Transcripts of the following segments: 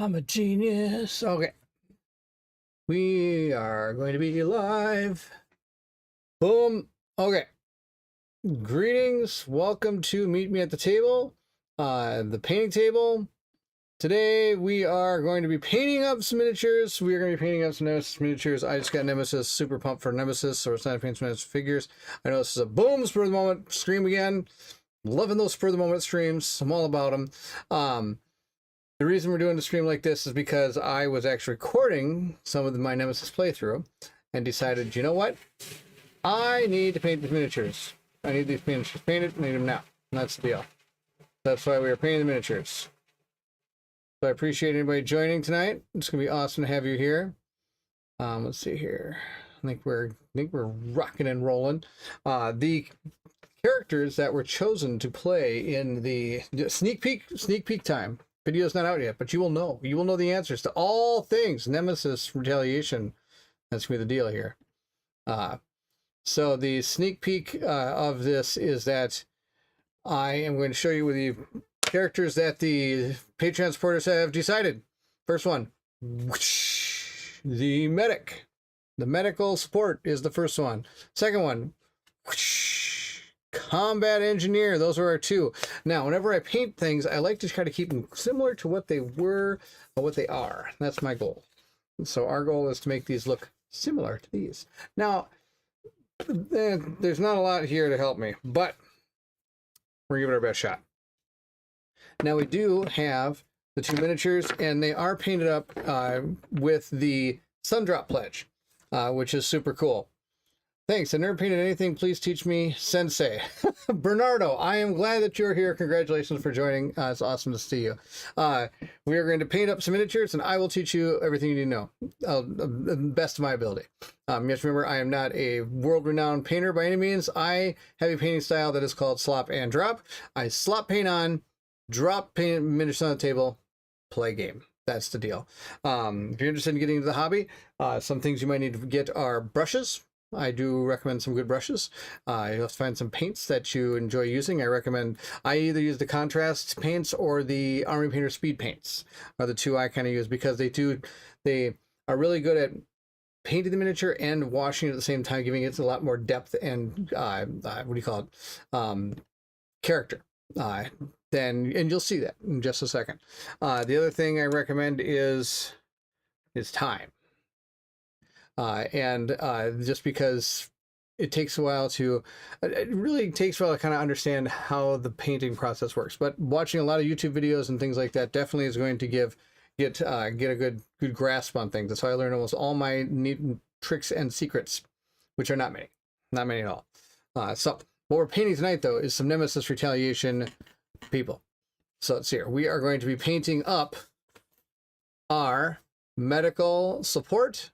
I'm a genius. Okay. We are going to be live. Boom. Okay. Greetings. Welcome to Meet Me at the Table, the painting table. Today we are going to be painting up some miniatures. We are going to be painting up some Nemesis miniatures. I just got Nemesis, super pumped for Nemesis, so it's time to paint some Nemesis figures. I know this is a boom, spur of the moment stream again. Loving those spur of the moment streams. I'm all about them. The reason we're doing a stream like this is because I was actually recording some of my Nemesis playthrough and decided, you know what? I need to paint the miniatures. I need these miniatures painted. I need them now. And that's the deal. That's why we are painting the miniatures. So I appreciate anybody joining tonight. It's gonna be awesome to have you here. Let's see here. I think we're rocking and rolling. The characters that were chosen to play in the sneak peek time. Video's not out yet, but you will know. You will know the answers to all things Nemesis Retaliation. That's gonna be the deal here. So the sneak peek of this is that I am going to show you with the characters that the Patreon supporters have decided. First one, the medic. The medical support is the first one. Second one, combat engineer. Those are our two. Now, whenever I paint things, I like to try to keep them similar to what they were or what they are. That's my goal. So our goal is to make these look similar to these. Now, there's not a lot here to help me, but we're gonna give it our best shot. Now we do have the two miniatures, and they are painted up with the Sundrop Pledge, which is super cool. Thanks. I've never painted anything. Please teach me, Sensei. Bernardo, I am glad that you're here. Congratulations for joining. It's awesome to see you. We are going to paint up some miniatures, and I will teach you everything you need to know, the best of my ability. You have to remember, I am not a world-renowned painter by any means. I have a painting style that is called slop and drop. I slop paint on, drop paint miniatures on the table, play game. That's the deal. If you're interested in getting into the hobby, some things you might need to get are brushes. I do recommend some good brushes. You'll have to find some paints that you enjoy using. I either use the contrast paints or the Army Painter speed paints are the two I kind of use, because they are really good at painting the miniature and washing it at the same time, giving it a lot more depth and what do you call it? Character. And you'll see that in just a second. The other thing I recommend is time. Just because it takes a while to, it really takes a while to kind of understand how the painting process works. But watching a lot of YouTube videos and things like that definitely is going to get a good grasp on things. That's how I learned almost all my neat tricks and secrets, which are not many at all. So what we're painting tonight, though, is some Nemesis Retaliation people. So let's see here. We are going to be painting up our medical support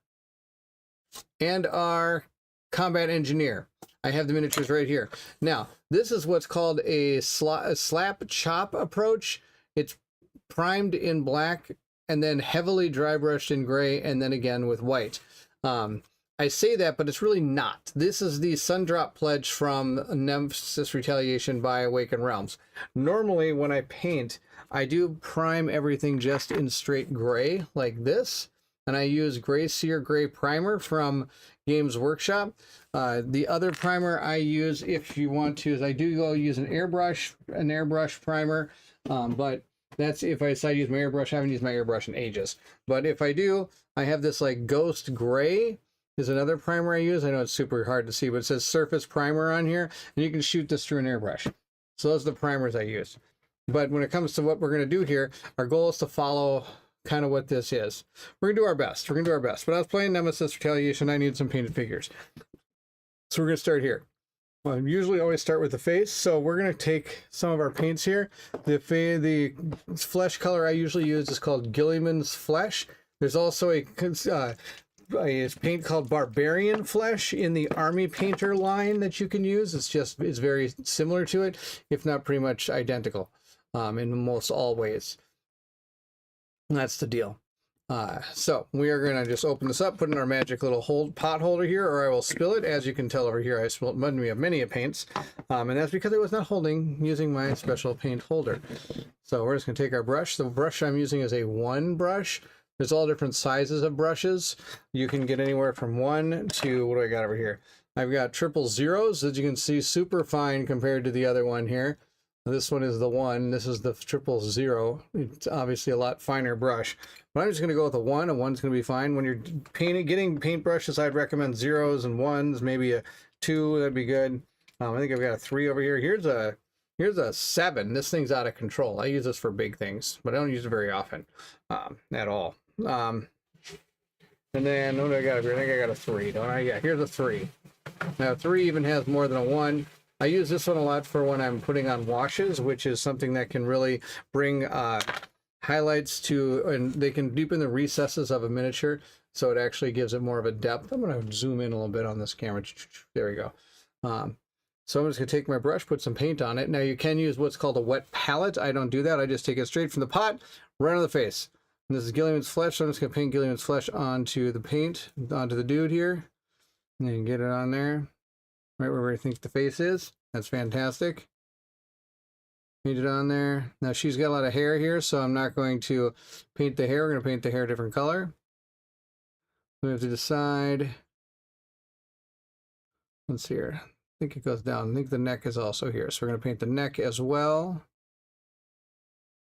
and our combat engineer. I have the miniatures right here. Now, this is what's called a slap chop approach. It's primed in black and then heavily dry brushed in gray and then again with white. I say that, but it's really not. This is the Sundrop Pledge from Nemesis Retaliation by Awakened Realms. Normally, when I paint, I do prime everything just in straight gray like this. And I use Gray Sear Gray Primer from Games Workshop. The other primer I use, if you want to, is I do go use an airbrush primer. But that's if I decide to use my airbrush. I haven't used my airbrush in ages. But if I do, I have this like Ghost Gray is another primer I use. I know it's super hard to see, but it says Surface Primer on here. And you can shoot this through an airbrush. So those are the primers I use. But when it comes to what we're going to do here, our goal is to follow kind of what this is. We're gonna do our best. But I was playing Nemesis Retaliation. I need some painted figures. So we're gonna start here. Well, I usually always start with the face. So we're gonna take some of our paints here. The flesh color I usually use is called Gilliman's Flesh. There's also a paint called Barbarian Flesh in the Army Painter line that you can use. It's very similar to it, if not pretty much identical in most all ways. That's the deal. So we are going to just open this up, put in our magic little pot holder here, or I will spill it. As you can tell over here, I spilled many of paints, and that's because I was not using my special paint holder. So we're just going to take our brush. The brush I'm using is a 1 brush. There's all different sizes of brushes. You can get anywhere from 1 to, what do I got over here? I've got 000s, as you can see, super fine compared to the other one here. This one is the 1. This is the 000. It's obviously a lot finer brush. But I'm just going to go with a 1. A 1's going to be fine. When you're getting paintbrushes, I'd recommend 0s and 1s, maybe a 2. That'd be good. I think I've got a 3 over here. Here's a 7. This thing's out of control. I use this for big things, but I don't use it very often at all. And then what do I got over here? I think I got a 3, don't I? Yeah, here's a 3. Now 3 even has more than a 1. I use this one a lot for when I'm putting on washes, which is something that can really bring highlights to, and they can deepen the recesses of a miniature, so it actually gives it more of a depth. I'm going to zoom in a little bit on this camera. There we go. So I'm just going to take my brush, put some paint on it. Now you can use what's called a wet palette. I don't do that. I just take it straight from the pot, right on the face. And this is Gilliman's flesh, so I'm just going to paint Gilliman's flesh onto the paint, onto the dude here. And then get it on there. Right where I think the face is. That's fantastic. Paint it on there. Now she's got a lot of hair here, so I'm not going to paint the hair. We're going to paint the hair a different color. We have to decide. Let's see here. I think it goes down. I think the neck is also here. So we're going to paint the neck as well.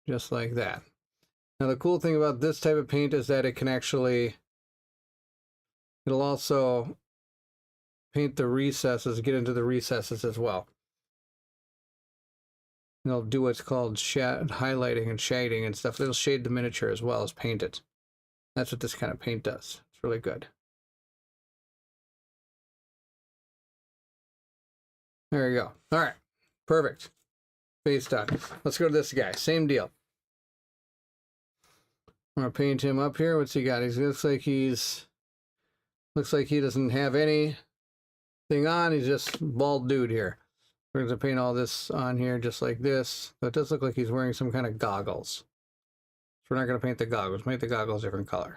Just like that. Now the cool thing about this type of paint is that it can actually, it'll also paint the recesses, get into the recesses as well. And it'll do what's called highlighting and shading and stuff. It'll shade the miniature as well as paint it. That's what this kind of paint does. It's really good. There you go. All right, perfect. Face done. Let's go to this guy. Same deal. I'm gonna paint him up here. What's he got? He looks like he doesn't have any thing on. He's just bald dude here. We're going to paint all this on here just like this. But it does look like he's wearing some kind of goggles. So we're not going to paint the goggles. Make the goggles a different color.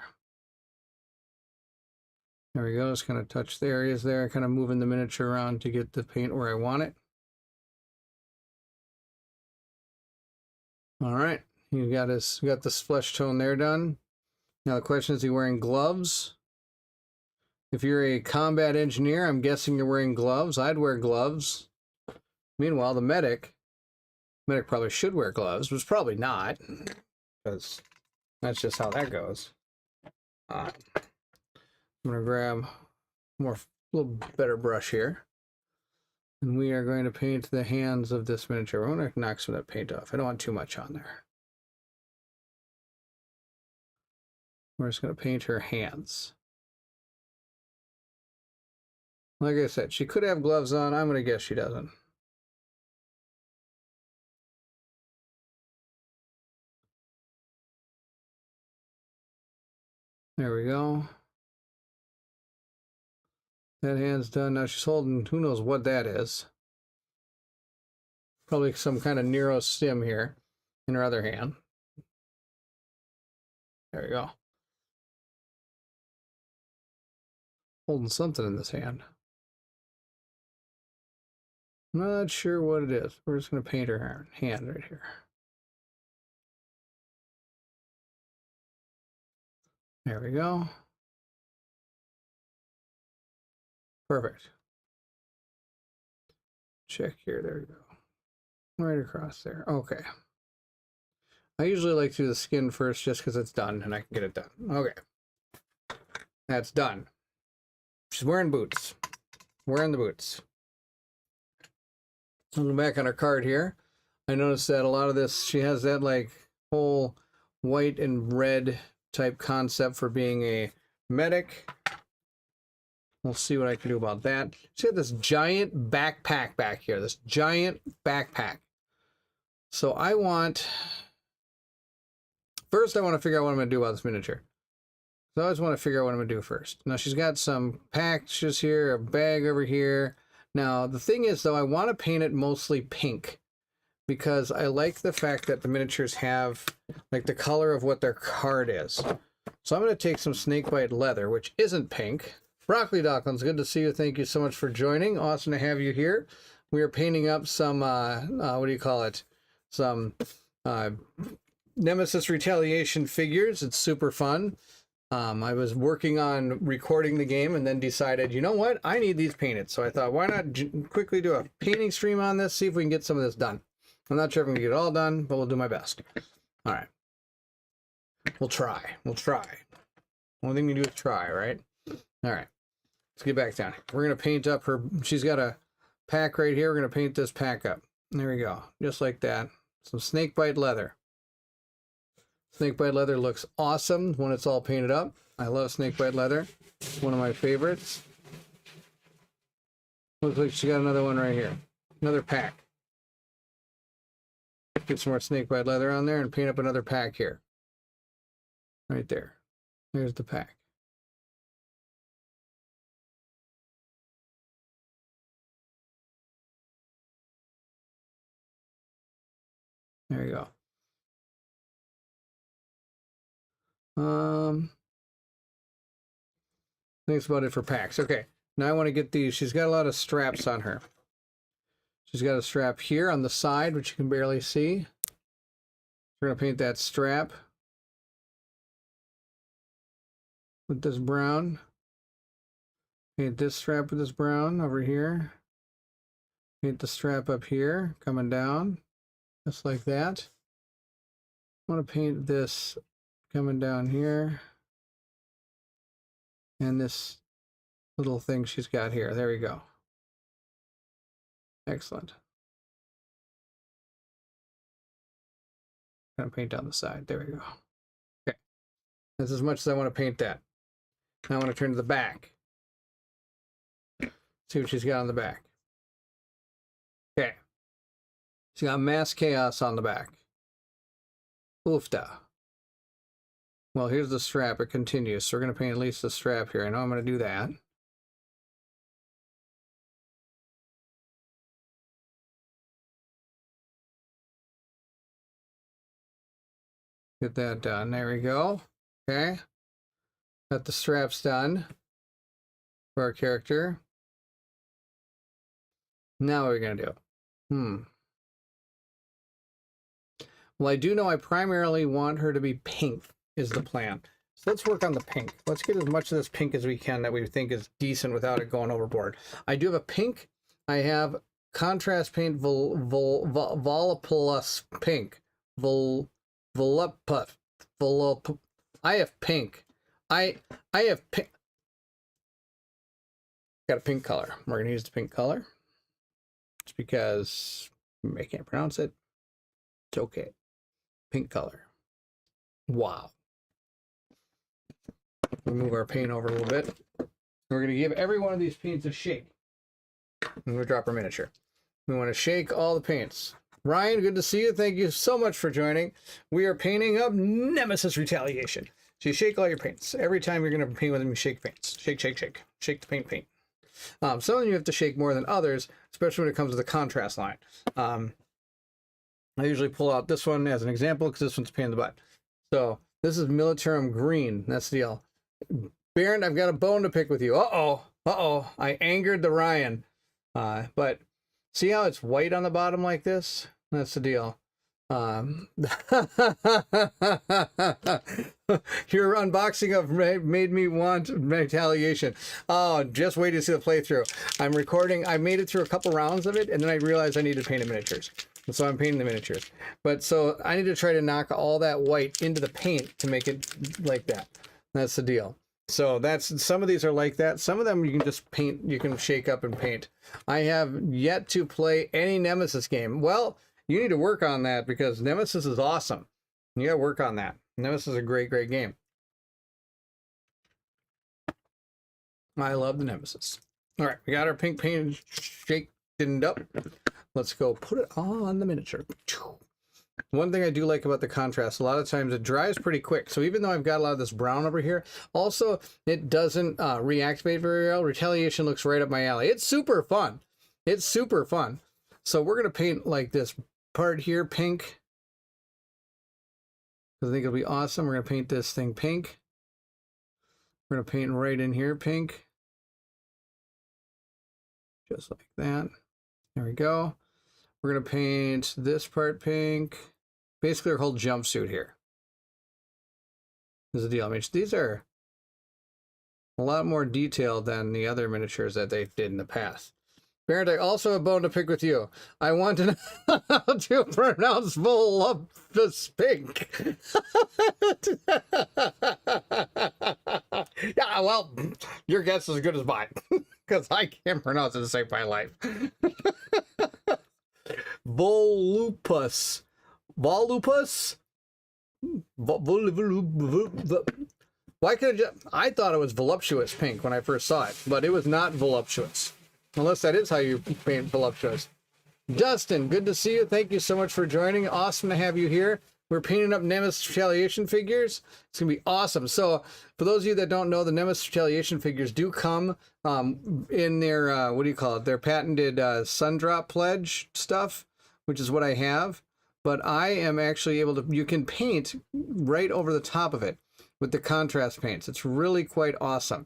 There we go. Just kind of touch the areas there. Kind of moving the miniature around to get the paint where I want it. All right. He got this flesh tone there done. Now the question is he wearing gloves? If you're a combat engineer, I'm guessing you're wearing gloves. I'd wear gloves. Meanwhile, the medic probably should wear gloves, but probably not, because that's just how that goes. I'm going to grab a little better brush here, and we are going to paint the hands of this miniature. We're going to knock some of that paint off. I don't want too much on there. We're just going to paint her hands. Like I said, she could have gloves on. I'm going to guess she doesn't. There we go. That hand's done. Now she's holding, who knows what that is. Probably some kind of Nero stim here in her other hand. There we go. Holding something in this hand. Not sure what it is. We're just going to paint her hand right here. There we go. Perfect. Check here. There we go. Right across there. Okay. I usually like to do the skin first just because it's done and I can get it done. Okay. That's done. She's wearing boots. Wearing the boots. Looking back on her card here, I noticed that a lot of this, she has that like whole white and red type concept for being a medic. We'll see what I can do about that. She had this giant backpack back here, this giant backpack. So I want, first I want to figure out what I'm going to do about this miniature. So I always want to figure out what I'm going to do first. Now she's got some patches here, a bag over here. Now, the thing is, though, I want to paint it mostly pink because I like the fact that the miniatures have, like, the color of what their card is. So I'm going to take some snakebite leather, which isn't pink. Broccoli Docklins, good to see you. Thank you so much for joining. Awesome to have you here. We are painting up some, what do you call it? Some Nemesis Retaliation figures. It's super fun. I was working on recording the game and then decided, you know what? I need these painted. So I thought, why not quickly do a painting stream on this, see if we can get some of this done. I'm not sure if we can get it all done, but we'll do my best. All right. We'll try. We'll try. Only thing we do is try, right? All right. Let's get back down. We're going to paint up her. She's got a pack right here. We're going to paint this pack up. There we go. Just like that. Some snakebite leather. Snakebite leather looks awesome when it's all painted up. I love snakebite leather. It's one of my favorites. Looks like she got another one right here. Another pack. Get some more snakebite leather on there and paint up another pack here. Right there. There's the pack. There you go. That's about it for packs. Okay, now I want to get these. She's got a lot of straps on her. She's got a strap here on the side, which you can barely see. We're going to paint that strap with this brown. Paint this strap with this brown over here. Paint the strap up here, coming down, just like that. I want to paint this coming down here. And this little thing she's got here. There we go. Excellent. I'm going to paint down the side. There we go. Okay. That's as much as I want to paint that. Now I want to turn to the back. See what she's got on the back. Okay. She's got Mass Chaos on the back. Oofda. Well, here's the strap. It continues. So we're going to paint at least the strap here. I know I'm going to do that. Get that done. There we go. Okay. Got the straps done for our character. Now what are we going to do? Well, I do know I primarily want her to be pink is the plan. So let's work on the pink. Let's get as much of this pink as we can that we think is decent without it going overboard. I do have a pink. I have contrast paint Volupus pink. Volupus. I have pink. I have pink. Got a pink color. We're going to use the pink color. Just because I can't pronounce it. It's okay. Pink color. Wow. We'll move our paint over a little bit. We're going to give every one of these paints a shake. And we'll drop our miniature. We want to shake all the paints. Ryan, good to see you. Thank you so much for joining. We are painting up Nemesis Retaliation. So you shake all your paints. Every time you're going to paint with them, you shake paints. Shake, shake, shake. Shake the paint. Some of them you have to shake more than others, especially when it comes to the contrast line. I usually pull out this one as an example because this one's a pain in the butt. So this is Militarum Green. That's the deal. Baron, I've got a bone to pick with you. Uh-oh. I angered the Ryan. But see how it's white on the bottom like this? That's the deal. Your unboxing of made me want Retaliation. Oh, just wait to see the playthrough. I'm recording. I made it through a couple rounds of it, and then I realized I needed to paint the miniatures. And so I'm painting the miniatures. But so I need to try to knock all that white into the paint to make it like that. That's the deal. So that's, some of these are like that. Some of them you can just paint, you can shake up and paint. I have yet to play any Nemesis game. Well, you need to work on that because Nemesis is awesome. You gotta work on that. Nemesis is a great, great game. I love the Nemesis. All right, we got our pink paint shaken up. Let's go put it on the miniature. One thing I do like about the contrast, a lot of times it dries pretty quick. So even though I've got a lot of this brown over here, also it doesn't reactivate very well. Retaliation looks right up my alley. It's super fun. It's super fun. So we're going to paint like this part here pink. I think it'll be awesome. We're going to paint this thing pink. We're going to paint right in here pink. Just like that. There we go. We're going to paint this part pink. Basically our whole jumpsuit here. This is the deal. I mean, these are a lot more detailed than the other miniatures that they did in the past. Barrett, I also have a bone to pick with you. I want to know how to pronounce voluptuous pink. Yeah, well, your guess is as good as mine. Because I can't pronounce it to save my life. Volupus. Volupus? Why could I thought it was voluptuous pink when I first saw it, but it was not voluptuous. Unless that is how you paint voluptuous. Justin, good to see you. Thank you so much for joining. Awesome to have you here. We're painting up Nemesis Retaliation figures. It's going to be awesome. So, for those of you that don't know, the Nemesis Retaliation figures do come in their, what do you call it? Their patented Sundrop Pledge stuff, which is what I have. But I am actually able to, you can paint right over the top of it with the contrast paints. It's really quite awesome.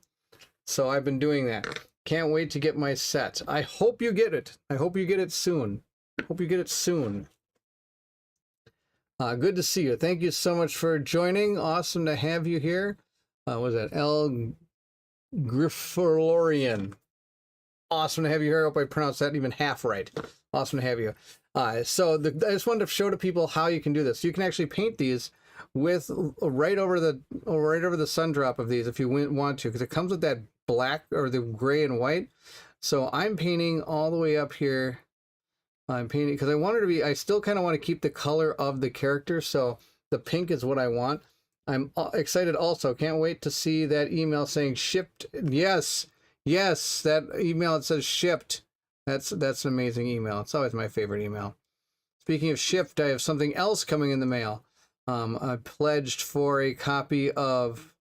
So, I've been doing that. Can't wait to get my set. I hope you get it. I hope you get it soon. Hope you get it soon. Good to see you. Thank you so much for joining. Awesome to have you here. What was that? L. Griffalorian. Awesome to have you here. I hope I pronounced that even half right. Awesome to have you. I just wanted to show to people how you can do this. You can actually paint these with right over the sun drop of these if you want to, because it comes with that black or the gray and white. So I'm painting all the way up here. I'm painting because I wanted to be, I still kind of want to keep the color of the character. So the pink is what I want. I'm excited also. Can't wait to see that email saying shipped. Yes. Yes. That email that says shipped. That's an amazing email. It's always my favorite email. Speaking of shipped, I have something else coming in the mail. I pledged for a copy of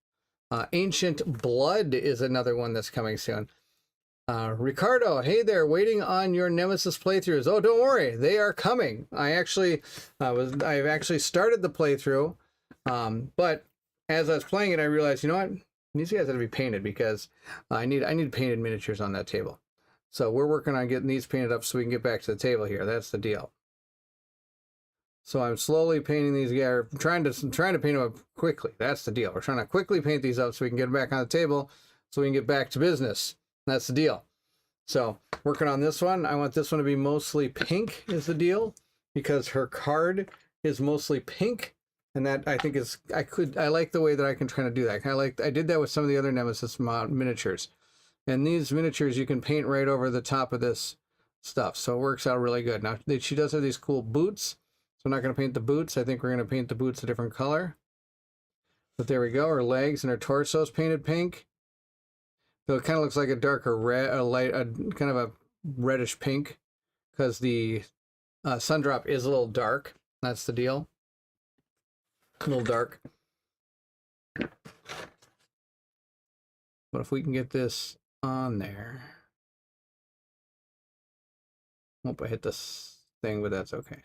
Ancient Blood is another one that's coming soon. Ricardo, hey there, waiting on your Nemesis playthroughs. Oh, don't worry, they are coming. I've actually started the playthrough, but as I was playing it, I realized, you know what, these guys have to be painted because I need painted miniatures on that table. So we're working on getting these painted up so we can get back to the table here. That's the deal. So I'm slowly painting these guys, trying to paint them up quickly. That's the deal. We're trying to quickly paint these up so we can get them back on the table so we can get back to business. That's the deal. So working on this one. I want this one to be mostly pink is the deal because her card is mostly pink. And that I think is, I like the way that I can try to do that. I did that with some of the other Nemesis miniatures. And these miniatures you can paint right over the top of this stuff. So it works out really good. Now she does have these cool boots. So I'm not going to paint the boots. I think we're going to paint the boots a different color. But there we go. Her legs and her torso is painted pink. So it kind of looks like a darker red, kind of a reddish pink, because the sun drop is a little dark. That's the deal. A little dark. But if we can get this on there. Hope I hit this thing, but that's okay.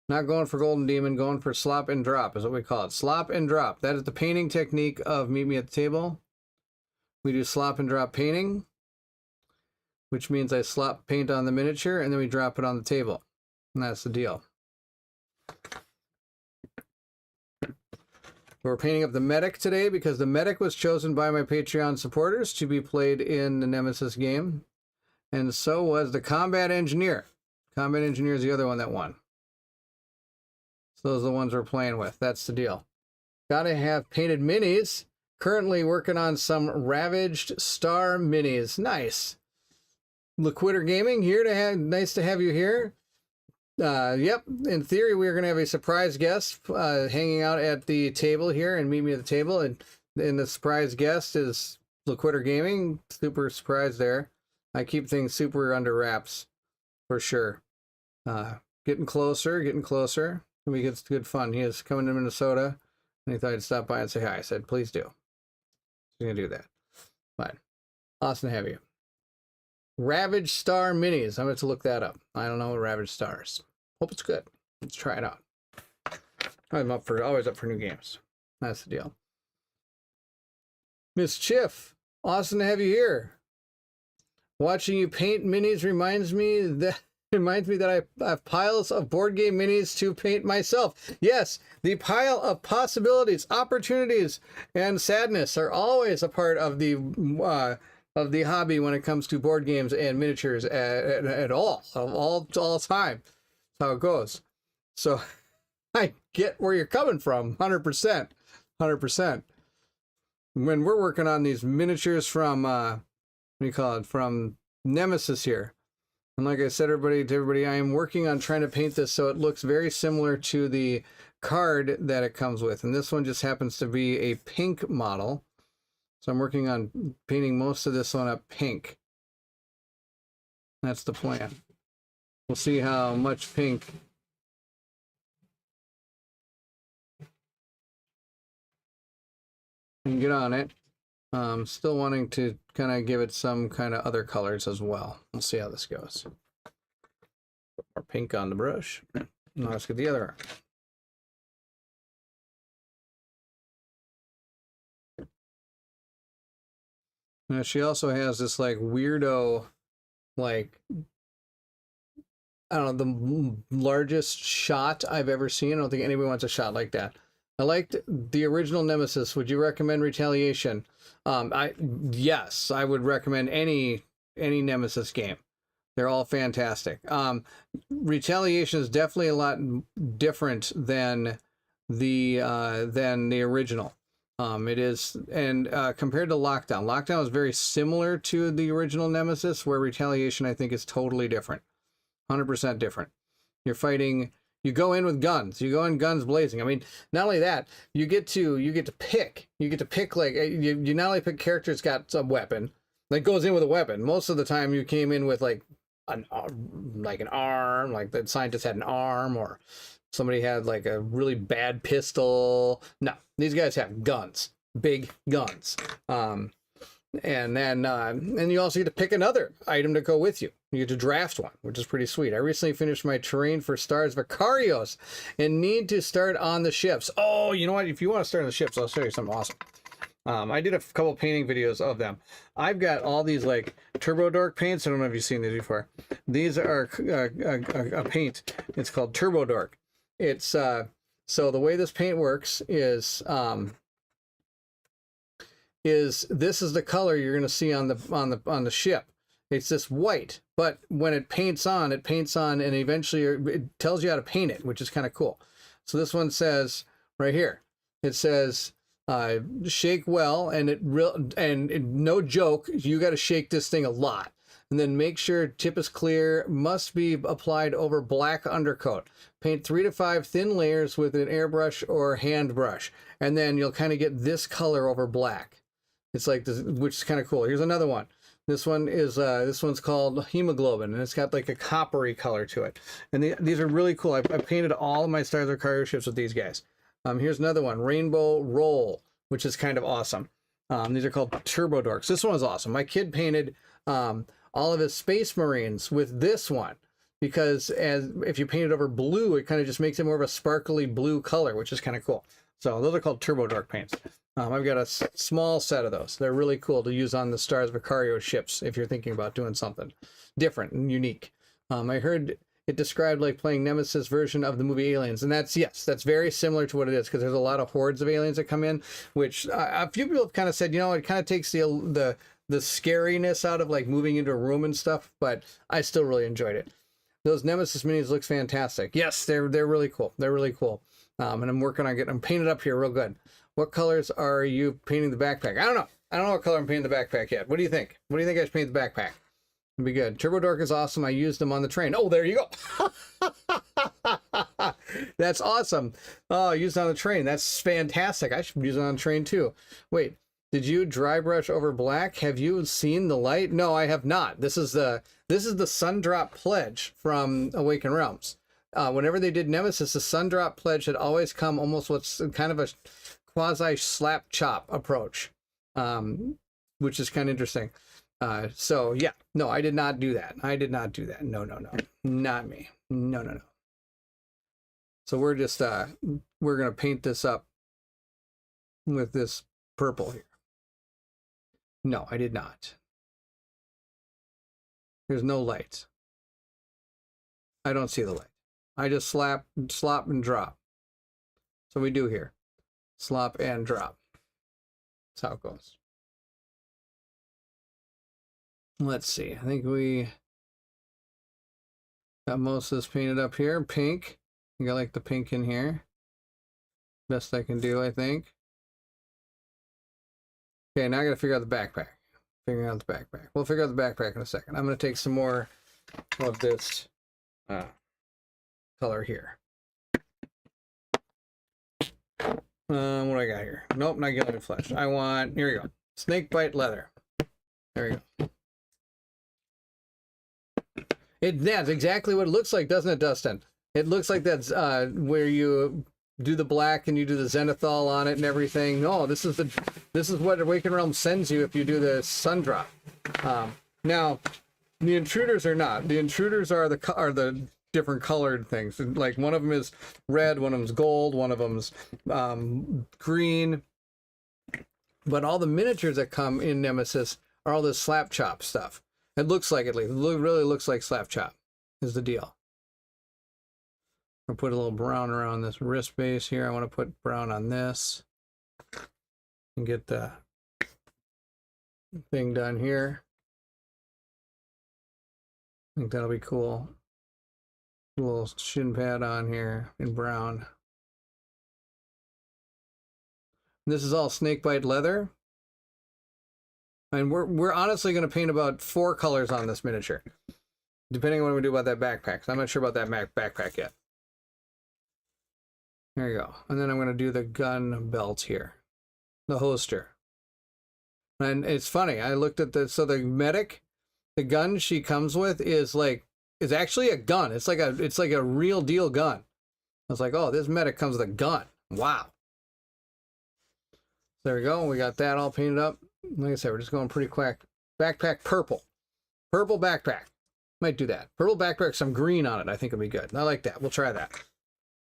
Not going for Golden Demon, going for slop and drop is what we call it. Slop and drop. That is the painting technique of Meet Me at the Table. We do slop and drop painting, which means I slop paint on the miniature and then we drop it on the table. And that's the deal. We're painting up the medic today because the medic was chosen by my Patreon supporters to be played in the Nemesis game. And so was the combat engineer. Combat engineer is the other one that won. So those are the ones we're playing with. That's the deal. Gotta have painted minis. Currently working on some Ravaged Star minis. Nice. Loquitur Gaming here to have. Nice to have you here. Yep. In theory, we're going to have a surprise guest hanging out at the table here and Meet Me at the Table. And the surprise guest is Loquitur Gaming. Super surprise there. I keep things super under wraps for sure. Getting closer, getting closer. We get good fun. He is coming to Minnesota, and he thought I'd stop by and say hi. I said, please do. I'm going to do that. But awesome to have you. Ravaged Star Minis. I'm going to look that up. I don't know what Ravaged Stars. Hope it's good. Let's try it out. I'm always up for new games. That's the deal. Miss Chiff, awesome to have you here. Watching you paint minis reminds me that I have piles of board game minis to paint myself. Yes, the pile of possibilities, opportunities, and sadness are always a part of the hobby when it comes to board games and miniatures at all time. That's how it goes. So I get where you're coming from, 100%, 100%. When we're working on these miniatures from what do you call it, from Nemesis here, and like I said, everybody, I am working on trying to paint this so it looks very similar to the card that it comes with, and this one just happens to be a pink model, so I'm working on painting most of this one up pink. That's the plan. We'll see how much pink we can get on it. Still wanting to kind of give it some kind of other colors as well. We'll see how this goes. Put more pink on the brush. Now let's get the other arm. Now she also has this like weirdo, like, I don't know, the largest shot I've ever seen. I don't think anybody wants a shot like that. I liked the original Nemesis. Would you recommend Retaliation? Yes, I would recommend any Nemesis game. They're all fantastic. Retaliation is definitely a lot different than the original. It is, and compared to Lockdown is very similar to the original Nemesis, where Retaliation I think is totally different, 100% different. You're fighting. You go in with guns. You go in guns blazing. I mean, not only that, you get to pick. You get to pick, like, you not only pick characters got some weapon that goes in with a weapon. Most of the time, you came in with like an arm, like the scientist had an arm, or somebody had like a really bad pistol. No, these guys have guns, big guns. And then and you also get to pick another item to go with you. You get to draft one, which is pretty sweet. I recently finished my terrain for Stars Vicarios and need to start on the ships. Oh, you know what? If you want to start on the ships, I'll show you something awesome. I did a couple painting videos of them. I've got all these like Turbo Dork paints. I don't know if you've seen these before. These are a paint. It's called Turbo Dork. It's so the way this paint works is this is the color you're going to see on the ship. It's this white, but when it paints on, and eventually it tells you how to paint it, which is kind of cool. So this one says right here, it says shake well, and no joke, you got to shake this thing a lot, and then make sure tip is clear. Must be applied over black undercoat. Paint 3 to 5 thin layers with an airbrush or hand brush, and then you'll kind of get this color over black. It's like this, which is kind of cool. Here's another one. This one is this one's called Hemoglobin, and it's got like a coppery color to it. And these are really cool. I painted all of my Stars of Cargo ships with these guys. Here's another one, Rainbow Roll, which is kind of awesome. These are called Turbo Dorks. This one is awesome. My kid painted all of his Space Marines with this one, because if you paint it over blue, it kind of just makes it more of a sparkly blue color, which is kind of cool. So those are called Turbo Dork paints. I've got a small set of those. They're really cool to use on the Stars Vicario ships if you're thinking about doing something different and unique. I heard it described like playing Nemesis version of the movie Aliens, and that's very similar to what it is, because there's a lot of hordes of aliens that come in, which a few people have kind of said, you know, it kind of takes the scariness out of like moving into a room and stuff, but I still really enjoyed it. Those Nemesis minis looks fantastic. Yes, they're really cool. They're really cool. And I'm working on getting them painted up here real good. What colors are you painting the backpack? I don't know. I don't know what color I'm painting the backpack yet. What do you think? What do you think I should paint the backpack? It'd be good. Turbo Dork is awesome. I used them on the train. Oh, there you go. That's awesome. Oh, used on the train. That's fantastic. I should use it on the train too. Wait, did you dry brush over black? Have you seen the light? No, I have not. This is the Sundrop Pledge from Awaken Realms. Whenever they did Nemesis, the Sundrop Pledge had always come almost what's kind of a quasi slap chop approach, which is kind of interesting. So yeah, no, I did not do that. I did not do that. No, not me. No. So we're just we're gonna paint this up with this purple here. No, I did not. There's no light. I don't see the light. I just slop and drop. So we do here. Slop and drop. That's how it goes. Let's see. I think we got most of this painted up here. Pink. I think I like the pink in here. Best I can do, I think. Okay, now I gotta figure out the backpack. Figuring out the backpack. We'll figure out the backpack in a second. I'm gonna take some more of this color here. What do I got here? Nope, not gilded flesh. I want, here we go. Snakebite leather. There we go. That's exactly what it looks like, doesn't it, Dustin? It looks like that's where you do the black and you do the zenithal on it and everything. No, this is what Awakened Realm sends you if you do the sun drop. Now, the intruders are not. The intruders are the different colored things. Like one of them is red, one of them's gold, one of them's green. But all the miniatures that come in Nemesis are all this slap chop stuff. It looks like, at least, it really looks like slap chop is the deal. I'll put a little brown around this wrist base here. I want to put brown on this and get the thing done here. I think that'll be cool. A little shin pad on here in brown. This is all snakebite leather. And we're honestly going to paint about 4 colors on this miniature, depending on what we do about that backpack. So I'm not sure about that backpack yet. There you go. And then I'm going to do the gun belt here, the holster. And it's funny. I looked at so the medic, the gun she comes with is actually a gun. It's like a real deal gun. I was like, oh, this medic comes with a gun. Wow. There we go. We got that all painted up. Like I said, we're just going pretty quick. Backpack purple. Purple backpack. Might do that. Purple backpack, some green on it. I think it'll be good. I like that. We'll try that.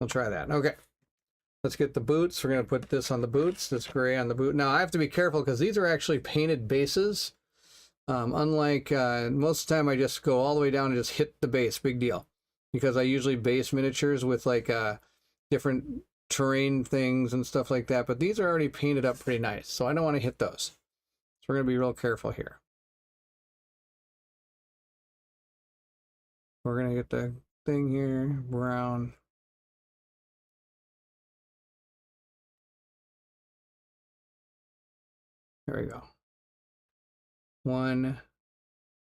We'll try that. Okay. Let's get the boots. We're going to put this on the boots. This gray on the boot. Now, I have to be careful because these are actually painted bases. Unlike most of the time, I just go all the way down and just hit the base. Big deal. Because I usually base miniatures with like different terrain things and stuff like that. But these are already painted up pretty nice. So I don't want to hit those. So we're going to be real careful here. We're going to get the thing here, brown. There we go. One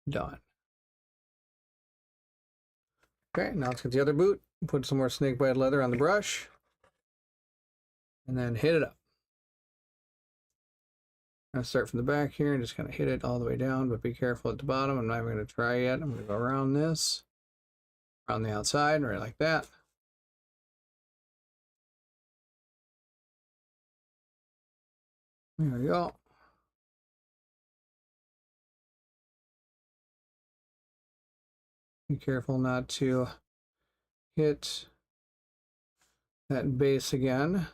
done. Okay, now let's get the other boot. Put some more snakebite leather on the brush. And then hit it up. I'm going to start from the back here and just kind of hit it all the way down, but be careful at the bottom. I'm not even going to try yet. I'm going to go around this, around the outside, right like that. There we go. Be careful not to hit that base again.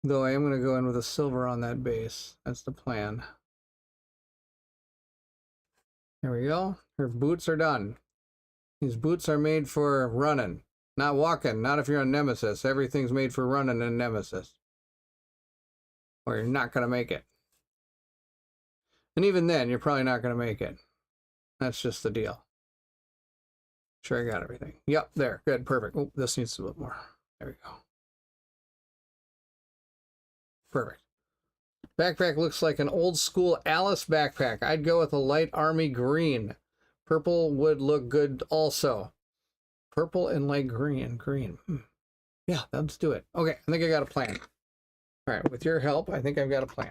Though I am going to go in with a silver on that base. That's the plan. There we go. Her boots are done. These boots are made for running, not walking. Not if you're on Nemesis. Everything's made for running in Nemesis. Or you're not going to make it. And even then, you're probably not going to make it. That's just the deal. Sure, I got everything. Yep, there. Good, perfect. Oh, this needs a little more. There we go. Perfect. Backpack looks like an old school Alice backpack. I'd go with a light army green. Purple would look good also. Purple and light green. Yeah, let's do it. Okay, I think I got a plan. All right, with your help, I think I've got a plan.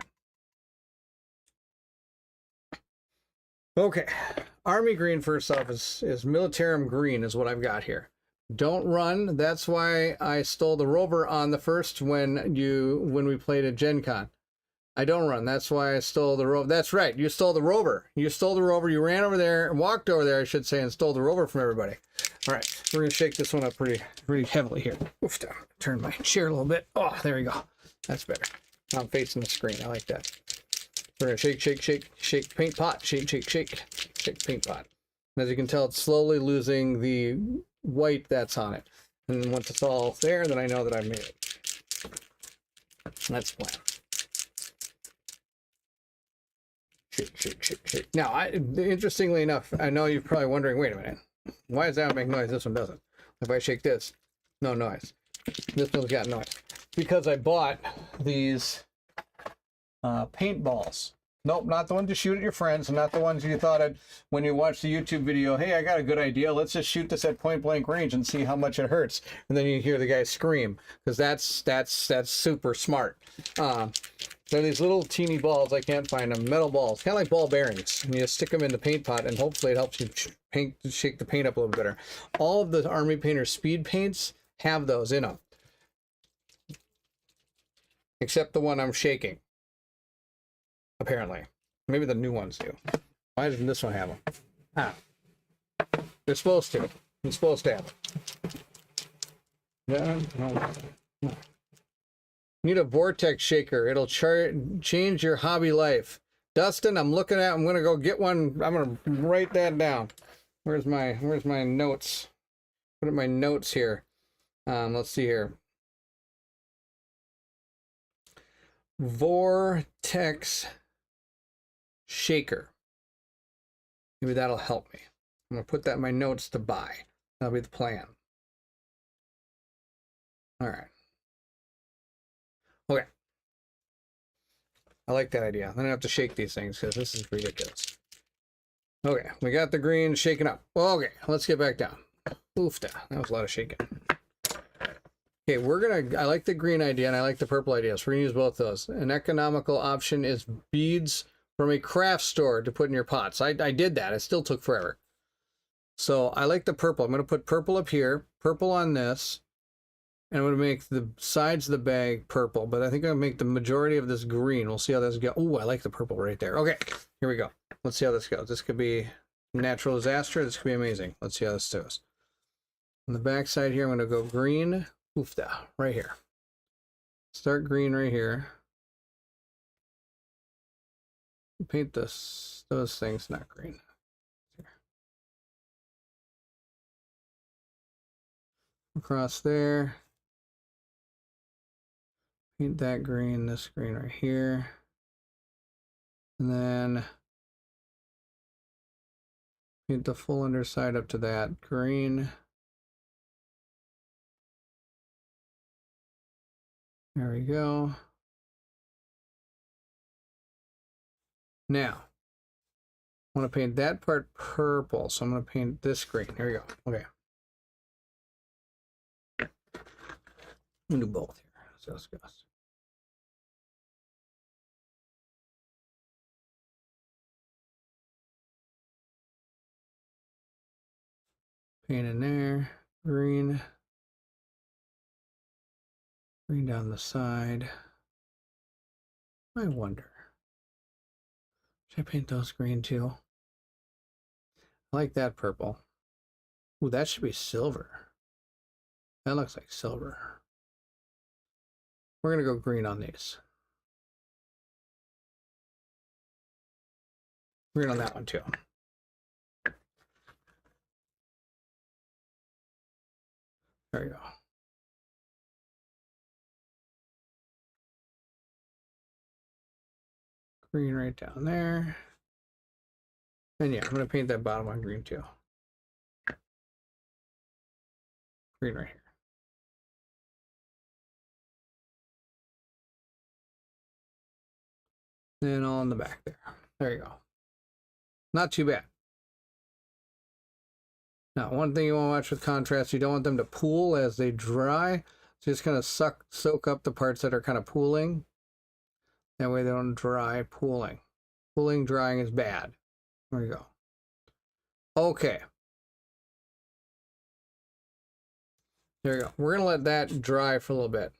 Okay, army green first off is militarum green is what I've got here. Don't run. That's why I stole the rover on the first when we played at Gen Con. I don't run. That's why I stole the rover. That's right. You stole the rover. You stole the rover. You ran over there, walked over there, I should say, and stole the rover from everybody. All right, we're gonna shake this one up pretty heavily here. Oof, turn my chair a little bit. Oh, there we go. That's better. I'm facing the screen. I like that. We're gonna shake, shake, shake, shake paint pot. Shake, shake, shake, shake paint pot. And as you can tell, it's slowly losing the white that's on it. And once it's all there, then I know that I've made it. That's the plan. Shake, shake, shake, shake. Now, interestingly enough, I know you're probably wondering, wait a minute, why does that make noise? This one doesn't. If I shake this, no noise. This one's got noise. Because I bought these paintballs. Nope, not the ones you shoot at your friends, and not the ones you thought of when you watched the YouTube video, hey, I got a good idea, let's just shoot this at point blank range and see how much it hurts. And then you hear the guy scream, because that's super smart. They're these little teeny balls, I can't find them, metal balls, kind of like ball bearings. And you just stick them in the paint pot, and hopefully it helps you shake the paint up a little better. All of the Army Painter speed paints have those in them. Except the one I'm shaking. Apparently. Maybe the new ones do. Why doesn't this one have them? Ah. They're supposed to. It's supposed to have them. Yeah, no. Need a vortex shaker. It'll change your hobby life. Dustin, I'm looking at, I'm gonna go get one. I'm gonna write that down. Where's my notes? Put in my notes here. Let's see here. Vortex shaker. Maybe that'll help me. I'm gonna put that in my notes to buy. That'll be the plan. All right. Okay. I like that idea. I'm gonna have to shake these things because this is ridiculous. Okay, we got the green shaking up. Okay, let's get back down. Oofta. That was a lot of shaking. Okay, I like the green idea and I like the purple idea, so we're gonna use both those. An economical option is beads from a craft store to put in your pots. I did that. It still took forever. So I like the purple. I'm gonna put purple up here, purple on this, and I'm gonna make the sides of the bag purple, but I think I'm gonna make the majority of this green. We'll see how this goes. Oh, I like the purple right there. Okay, here we go. Let's see how this goes. This could be natural disaster. This could be amazing. Let's see how this goes. On the back side here, I'm gonna go green. Oofda, right here. Start green right here. Paint those things, not green. Here. Across there. Paint that green, this green right here. And then paint the full underside up to that green. There we go. Now, I want to paint that part purple, so I'm going to paint this green. Here we go. Okay. I'm going to do both here. So let's go. Paint in there. Green. Green down the side. I wonder. Should I paint those green too? I like that purple. Ooh, that should be silver. That looks like silver. We're gonna go green on these. Green on that one too. There you go. Green right down there. And yeah, I'm going to paint that bottom one green too. Green right here. Then all in the back there. There you go. Not too bad. Now, one thing you want to watch with contrast, you don't want them to pool as they dry. So just kind of soak up the parts that are kind of pooling. That way they don't dry pooling. Pooling, drying is bad. There we go. Okay. There we go. We're going to let that dry for a little bit.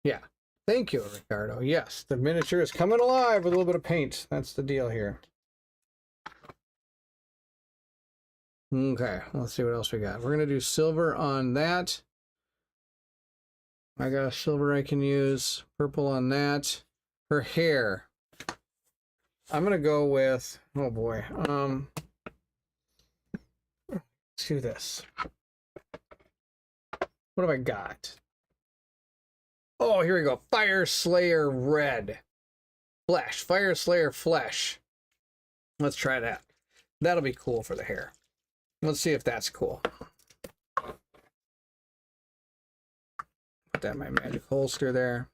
Yeah. Thank you, Ricardo. Yes, the miniature is coming alive with a little bit of paint. That's the deal here. Okay, let's see what else we got. We're going to do silver on that. I got a silver I can use. Purple on that. Her hair. I'm gonna go with, oh boy. Let's do this. What have I got? Oh, here we go. Fire Slayer Red. Flesh. Fire Slayer Flesh. Let's try that. That'll be cool for the hair. Let's see if that's cool. Put that in my magic holster there.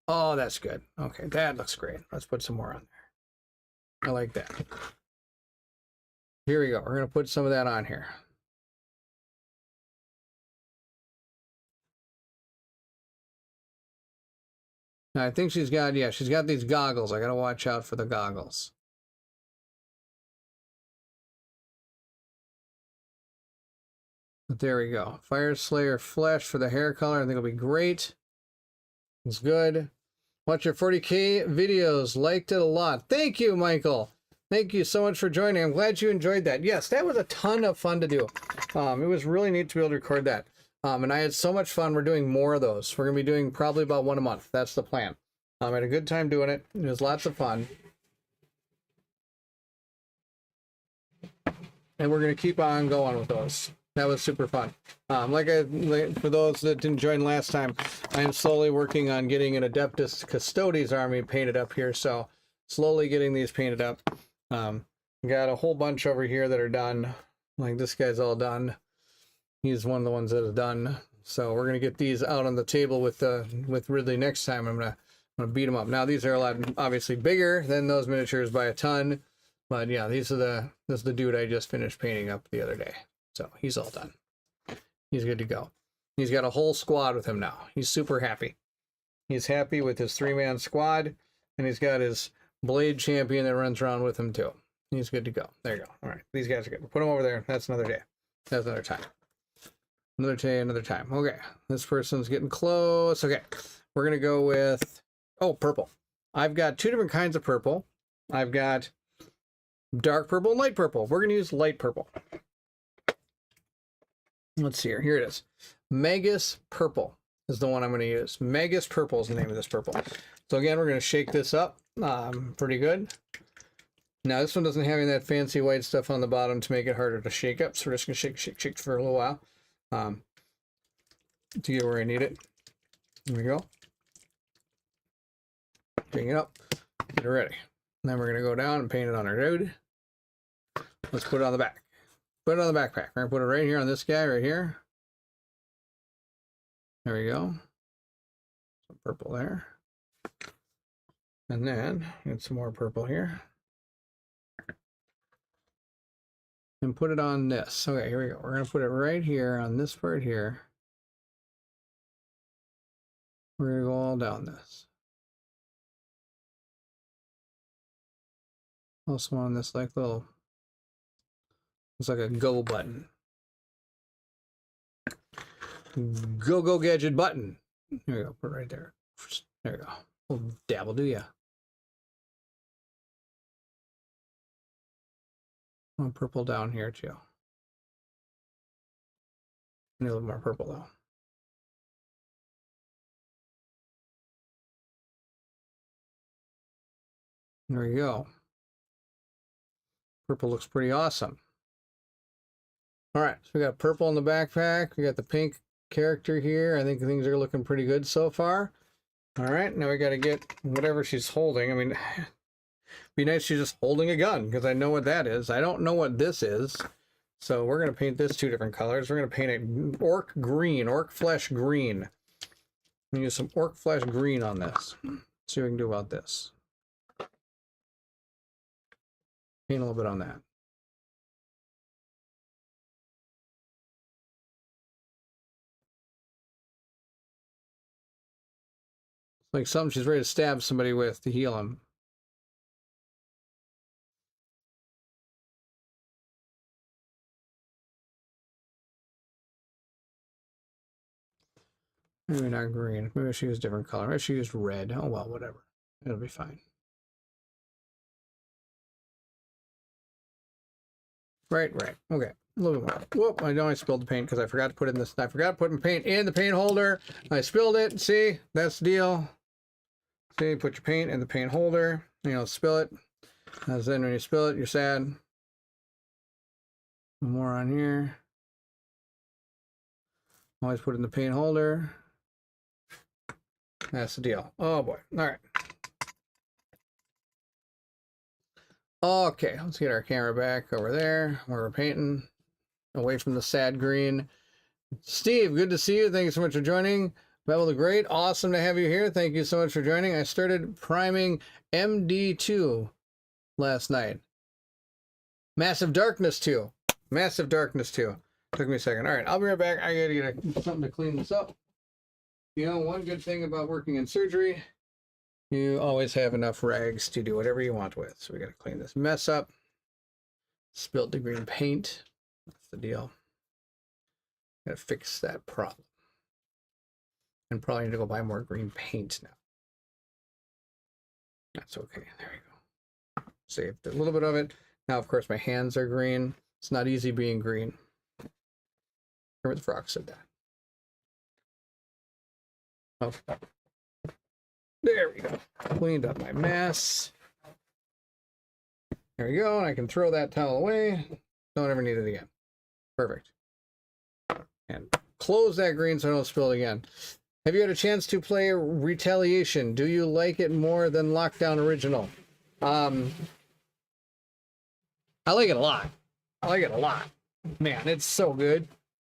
Oh, that's good. Okay, that looks great. Let's put some more on there. I like that. Here we go. We're going to put some of that on here. Now, I think she's got, yeah, she's got these goggles. I got to watch out for the goggles. But there we go. Fire Slayer Flesh for the hair color. I think it'll be great. It's good. Watch your 40K videos. Liked it a lot. Thank you, Michael. Thank you so much for joining. I'm glad you enjoyed that. Yes, that was a ton of fun to do. It was really neat to be able to record that. And I had so much fun. We're doing more of those. We're going to be doing probably about one a month. That's the plan. I had a good time doing it. It was lots of fun. And we're going to keep on going with those. That was super fun. For those that didn't join last time, I am slowly working on getting an Adeptus Custodes army painted up here. So slowly getting these painted up. Got a whole bunch over here that are done. Like this guy's all done. He's one of the ones that is done. So we're gonna get these out on the table with Ridley next time. I'm gonna beat them up. Now these are a lot obviously bigger than those miniatures by a ton. But yeah, this is the dude I just finished painting up the other day. So he's all done. He's good to go. He's got a whole squad with him now. He's super happy. He's happy with his 3-man squad, and he's got his Blade champion that runs around with him too. He's good to go. There you go. All right, these guys are good. We'll put them over there. That's another day. That's another time. Another day, another time. Okay, this person's getting close. Okay, we're gonna go with, oh, purple. I've got 2 different kinds of purple. I've got dark purple and light purple. We're gonna use light purple. Let's see here. Here it is. Magus Purple is the one I'm going to use. Magus Purple is the name of this purple. So again, we're going to shake this up pretty good. Now this one doesn't have any of that fancy white stuff on the bottom to make it harder to shake up. So we're just going to shake for a little while to get where I need it. There we go. Bring it up. Get it ready. And then we're going to go down and paint it on our dude. Let's put it on the back. Put it on the backpack. We're going to put it right here on this guy right here. There we go. Some purple there. And then get some more purple here. And put it on this. Okay, here we go. We're going to put it right here on this part here. We're going to go all down this. Also on this like little, it's like a go button. Go gadget button. There we go. Put it right there. There we go. We'll dabble, do ya? Oh, purple down here too. Need a little more purple though. There you go. Purple looks pretty awesome. All right, so we got purple in the backpack. We got the pink character here. I think things are looking pretty good so far. All right, now we got to get whatever she's holding. I mean, it'd be nice if she's just holding a gun, because I know what that is. I don't know what this is. So we're going to paint this 2 different colors. We're going to paint it orc green, orc flesh green. I'm going to use some orc flesh green on this. See what we can do about this. Paint a little bit on that. Like something she's ready to stab somebody with to heal him. Maybe not green. Maybe I should use a different color. Maybe I should use red. Oh well, whatever. It'll be fine. Right. Okay. A little bit more. Whoop, I know I spilled the paint because I forgot to put in this. I forgot to put my paint in the paint holder. I spilled it. See, that's the deal. See, put your paint in the paint holder. You know, spill it. As then when you spill it, you're sad. One more on here. Always put it in the paint holder. That's the deal. Oh boy. All right. Okay, let's get our camera back over there where we're painting. Away from the sad green. Steve, good to see you. Thank you so much for joining. Bevel the Great, awesome to have you here. Thank you so much for joining. I started priming MD2 last night. Massive Darkness 2. Massive Darkness 2. Took me a second. All right, I'll be right back. I gotta get something to clean this up. You know, one good thing about working in surgery, you always have enough rags to do whatever you want with. So we gotta clean this mess up. Spilled the green paint. That's the deal. Gotta fix that problem. And probably need to go buy more green paint now. That's okay. There we go. Saved a little bit of it. Now, of course, my hands are green. It's not easy being green. Kermit the Frog said that. Oh. There we go. Cleaned up my mess. There we go. And I can throw that towel away. Don't ever need it again. Perfect. And close that green so I don't spill it again. Have you had a chance to play Retaliation? Do you like it more than Lockdown Original? I like it a lot. I like it a lot. Man, it's so good.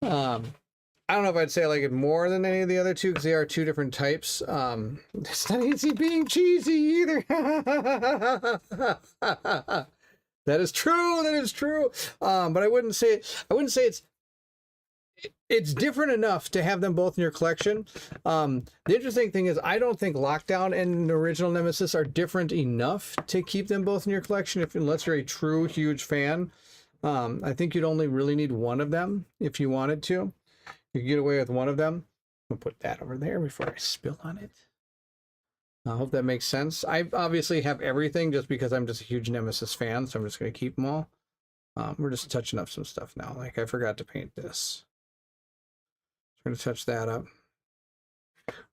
I don't know if I'd say I like it more than any of the other two because they are two different types. It's not easy being cheesy either. That is true. That is true. But I wouldn't say it's different enough to have them both in your collection. The interesting thing is I don't think Lockdown and the original Nemesis are different enough to keep them both in your collection unless you're a true huge fan. I think you'd only really need one of them if you wanted to. You could get away with one of them. I'll put that over there before I spill on it. I hope that makes sense. I obviously have everything just because I'm just a huge Nemesis fan, so I'm just going to keep them all. We're just touching up some stuff now. Like I forgot to paint this. I'm going to touch that up.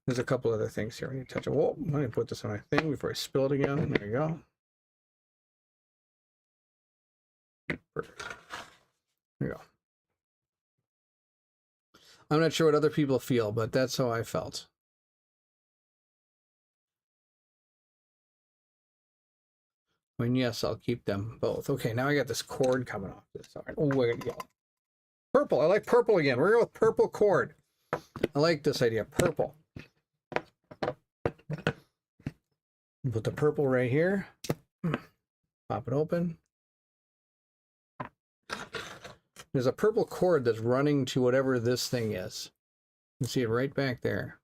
There's a couple other things here. I need to touch it. Whoa, let me put this on my thing before I spill it again. There you go. Perfect. There you go. I'm not sure what other people feel, but that's how I felt. I mean, yes, I'll keep them both. Okay, now I got this cord coming off this. All right. Oh, we're gonna go. Purple. I like purple again. We're going with purple cord. I like this idea. Purple. Put the purple right here. Pop it open. There's a purple cord that's running to whatever this thing is. You can see it right back there.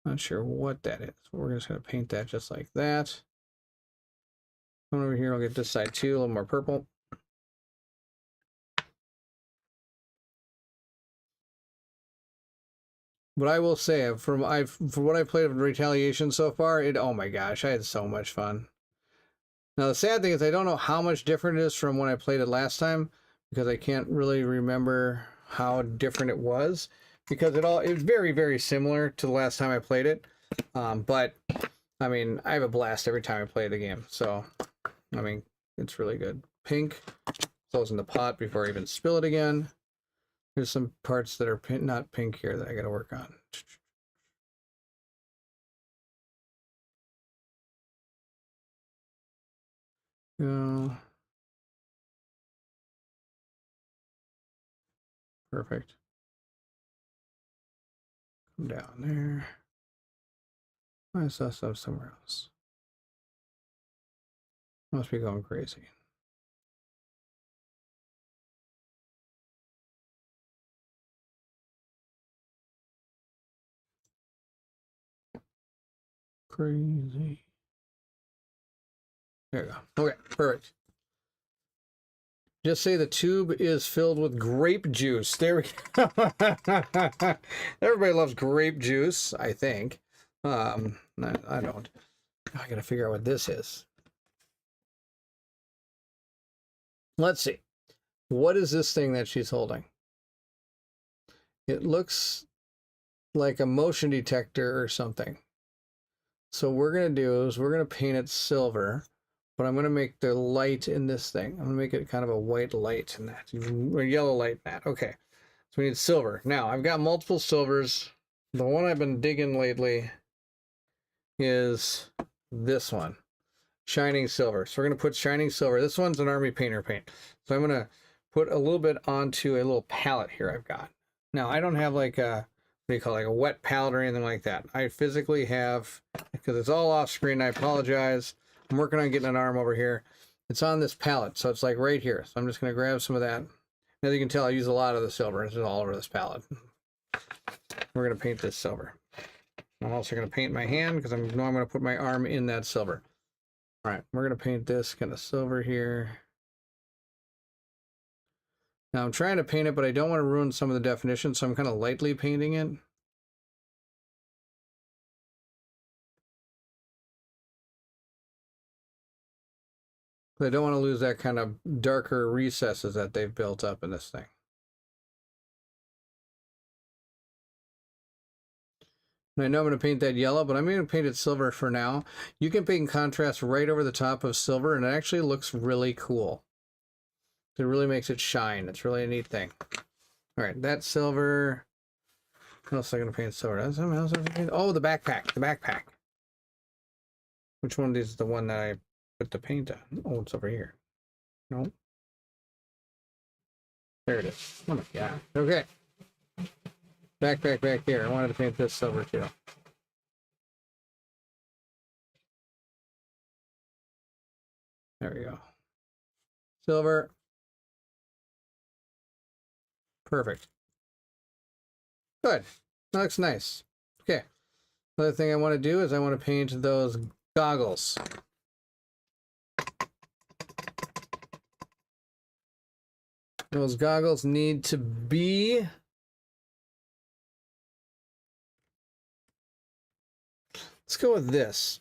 Not sure what that is. We're just going to paint that just like that. Come over here, I'll get this side too, a little more purple. But I will say, for what I've played of Retaliation so far, oh my gosh, I had so much fun. Now the sad thing is I don't know how much different it is from when I played it last time, because I can't really remember how different it was, because it was very, very similar to the last time I played it. But I mean, I have a blast every time I play the game, so I mean, it's really good. Pink, closing the pot before I even spill it again. There's some parts that are not pink here that I got to work on. Perfect. Come down there. I saw stuff somewhere else. Must be going crazy. Crazy. There you go. Okay, perfect. Just say the tube is filled with grape juice. There we go. Everybody loves grape juice, I think. I don't. I gotta figure out what this is. Let's see. What is this thing that she's holding? It looks like a motion detector or something. So what we're going to do is we're going to paint it silver, but I'm going to make the light in this thing. I'm going to make it kind of a white light in that, or yellow light in that. Okay, so we need silver. Now, I've got multiple silvers. The one I've been digging lately is this one, Shining Silver. So we're going to put Shining Silver. This one's an Army Painter paint. So I'm going to put a little bit onto a little palette here I've got. Now, I don't have like a, what do you call it, like a wet palette or anything like that. I physically have, because it's all off screen, I apologize. I'm working on getting an arm over here. It's on this palette, so it's like right here. So I'm just going to grab some of that. As you can tell, I use a lot of the silver. It's all over this palette. We're going to paint this silver. I'm also going to paint my hand because I know I'm going to put my arm in that silver. All right, we're going to paint this kind of silver here. Now I'm trying to paint it, but I don't want to ruin some of the definition, so I'm kind of lightly painting it. I don't want to lose that kind of darker recesses that they've built up in this thing. And I know I'm going to paint that yellow, but I'm going to paint it silver for now. You can paint contrast right over the top of silver, and it actually looks really cool. It really makes it shine. It's really a neat thing. All right, that's silver. What else am I going to paint silver? Something else I paint? Oh, the backpack. The backpack. Which one is the one that I put the paint on? Oh, it's over here. No. There it is. Oh my god. Okay. Backpack back here. I wanted to paint this silver too. There we go. Silver. Perfect. Good. That looks nice. Okay. Another thing I want to do is I want to paint those goggles. Those goggles need to be... Let's go with this.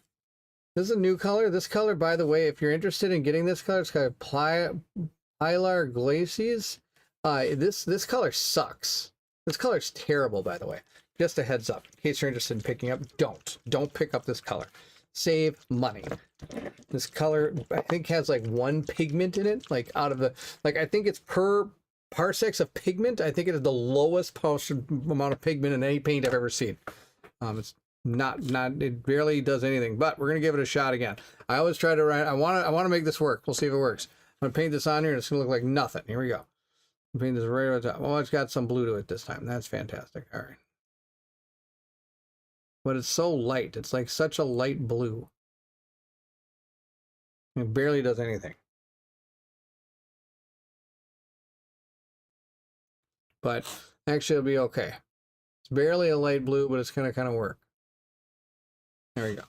This is a new color. This color, by the way, if you're interested in getting this color, it's called Pilar Glacies. This color sucks. This color's terrible, by the way. Just a heads up, in case you're interested in picking up, don't pick up this color. Save money. This color, I think, has like one pigment in it, like out of the, like I think it's per parsecs of pigment. I think it is the lowest amount of pigment in any paint I've ever seen. It's not it barely does anything, but we're gonna give it a shot again. I always try to write. I want to make this work. We'll see if it works. I'm gonna paint this on here, and it's gonna look like nothing. Here we go. Paint this right over the top. Oh, it's got some blue to it this time. That's fantastic. All right. But it's so light. It's like such a light blue. It barely does anything. But actually it'll be okay. It's barely a light blue, but it's gonna kind of work. There we go.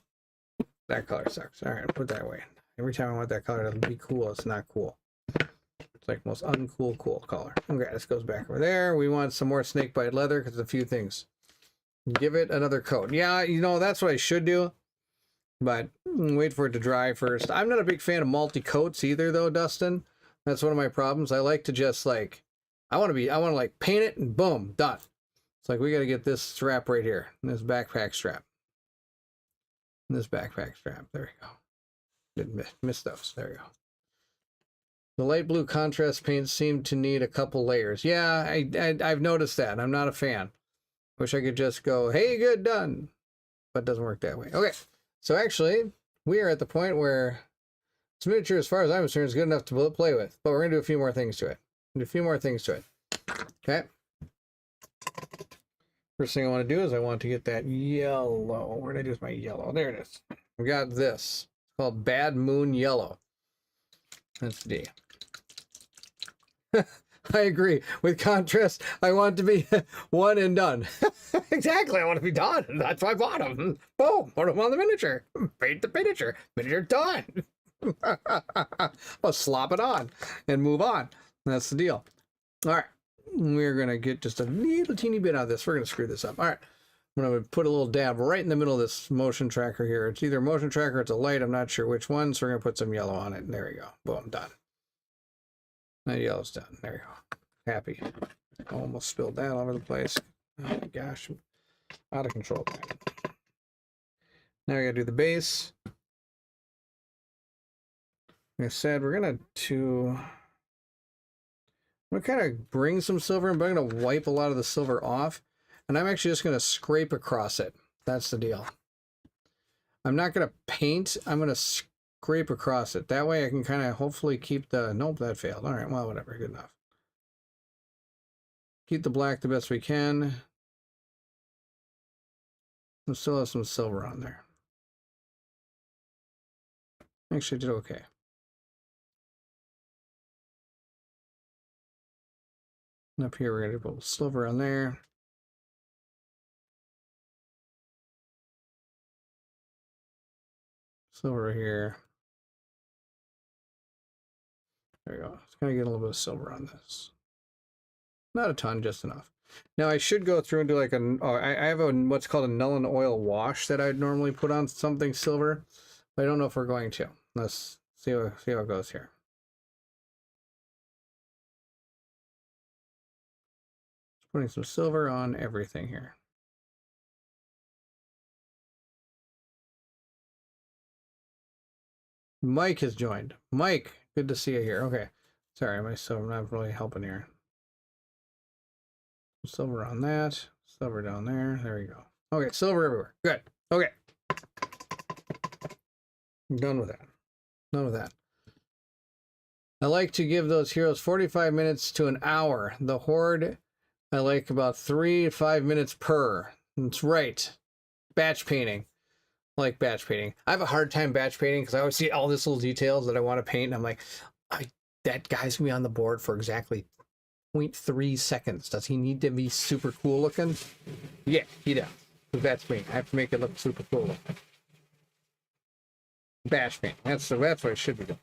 That color sucks. All right, I'll put that away. Every time I want that color to be cool, it's not cool. It's like most uncool cool color. Okay, this goes back over there. We want some more snakebite leather because a few things. Give it another coat. Yeah, you know, that's what I should do. But wait for it to dry first. I'm not a big fan of multi-coats either, though, Dustin. That's one of my problems. I like to just like, I want to like paint it and boom, done. It's like we got to get this strap right here. This backpack strap. This backpack strap. There we go. Didn't miss those. There we go. The light blue contrast paints seem to need a couple layers. Yeah, I've noticed that. I'm not a fan. Wish I could just go, hey, good, done. But it doesn't work that way. Okay, so actually, we are at the point where this miniature, as far as I'm concerned, is good enough to play with. But we're going to do a few more things to it. Okay. First thing I want to do is I want to get that yellow. Where did I do with my yellow? There it is. We got this. It's called Bad Moon Yellow. That's D. I agree. With contrast, I want to be one and done. Exactly. I want to be done. That's why I bought them. Boom. Put them on the miniature. Paint the miniature. Miniature done. I'll slop it on and move on. That's the deal. All right. We're going to get just a little teeny bit out of this. We're going to screw this up. All right. I'm going to put a little dab right in the middle of this motion tracker here. It's either a motion tracker or it's a light. I'm not sure which one. So we're going to put some yellow on it. And there we go. Boom, done. That yellow's done. There you go. Happy. Almost spilled that all over the place. Oh my gosh. Out of control. Now we got to do the base. Like I said, we're going to kind of bring some silver in, but I'm going to wipe a lot of the silver off. And I'm actually just going to scrape across it. That's the deal. I'm not going to paint. I'm going to scrape across it. That way I can kind of hopefully keep the... Nope, that failed. All right, well, whatever. Good enough. Keep the black the best we can. And still have some silver on there. Actually, I did okay. And up here, we're going to put silver on there. Silver here. There we go. It's going to get a little bit of silver on this. Not a ton, just enough. Now I should go through and do like I have what's called a null and oil wash that I'd normally put on something silver, but I don't know if we're going to. Let's see how it goes here. Just putting some silver on everything here. Mike has joined. Mike, good to see you here. Okay. Sorry, I'm not really helping here. Silver on that. Silver down there. There we go. Okay, silver everywhere. Good. Okay. I'm done with that. Done with that. I like to give those heroes 45 minutes to an hour. The Horde, I like about 3 to 5 minutes per. That's right. Batch painting. I like batch painting. I have a hard time batch painting because I always see all these little details that I want to paint, and I'm like, that guy's gonna be on the board for exactly 0.3 seconds. Does he need to be super cool looking? Yeah, he does. Batch painting. I have to make it look super cool looking. Batch painting. That's what it should be doing.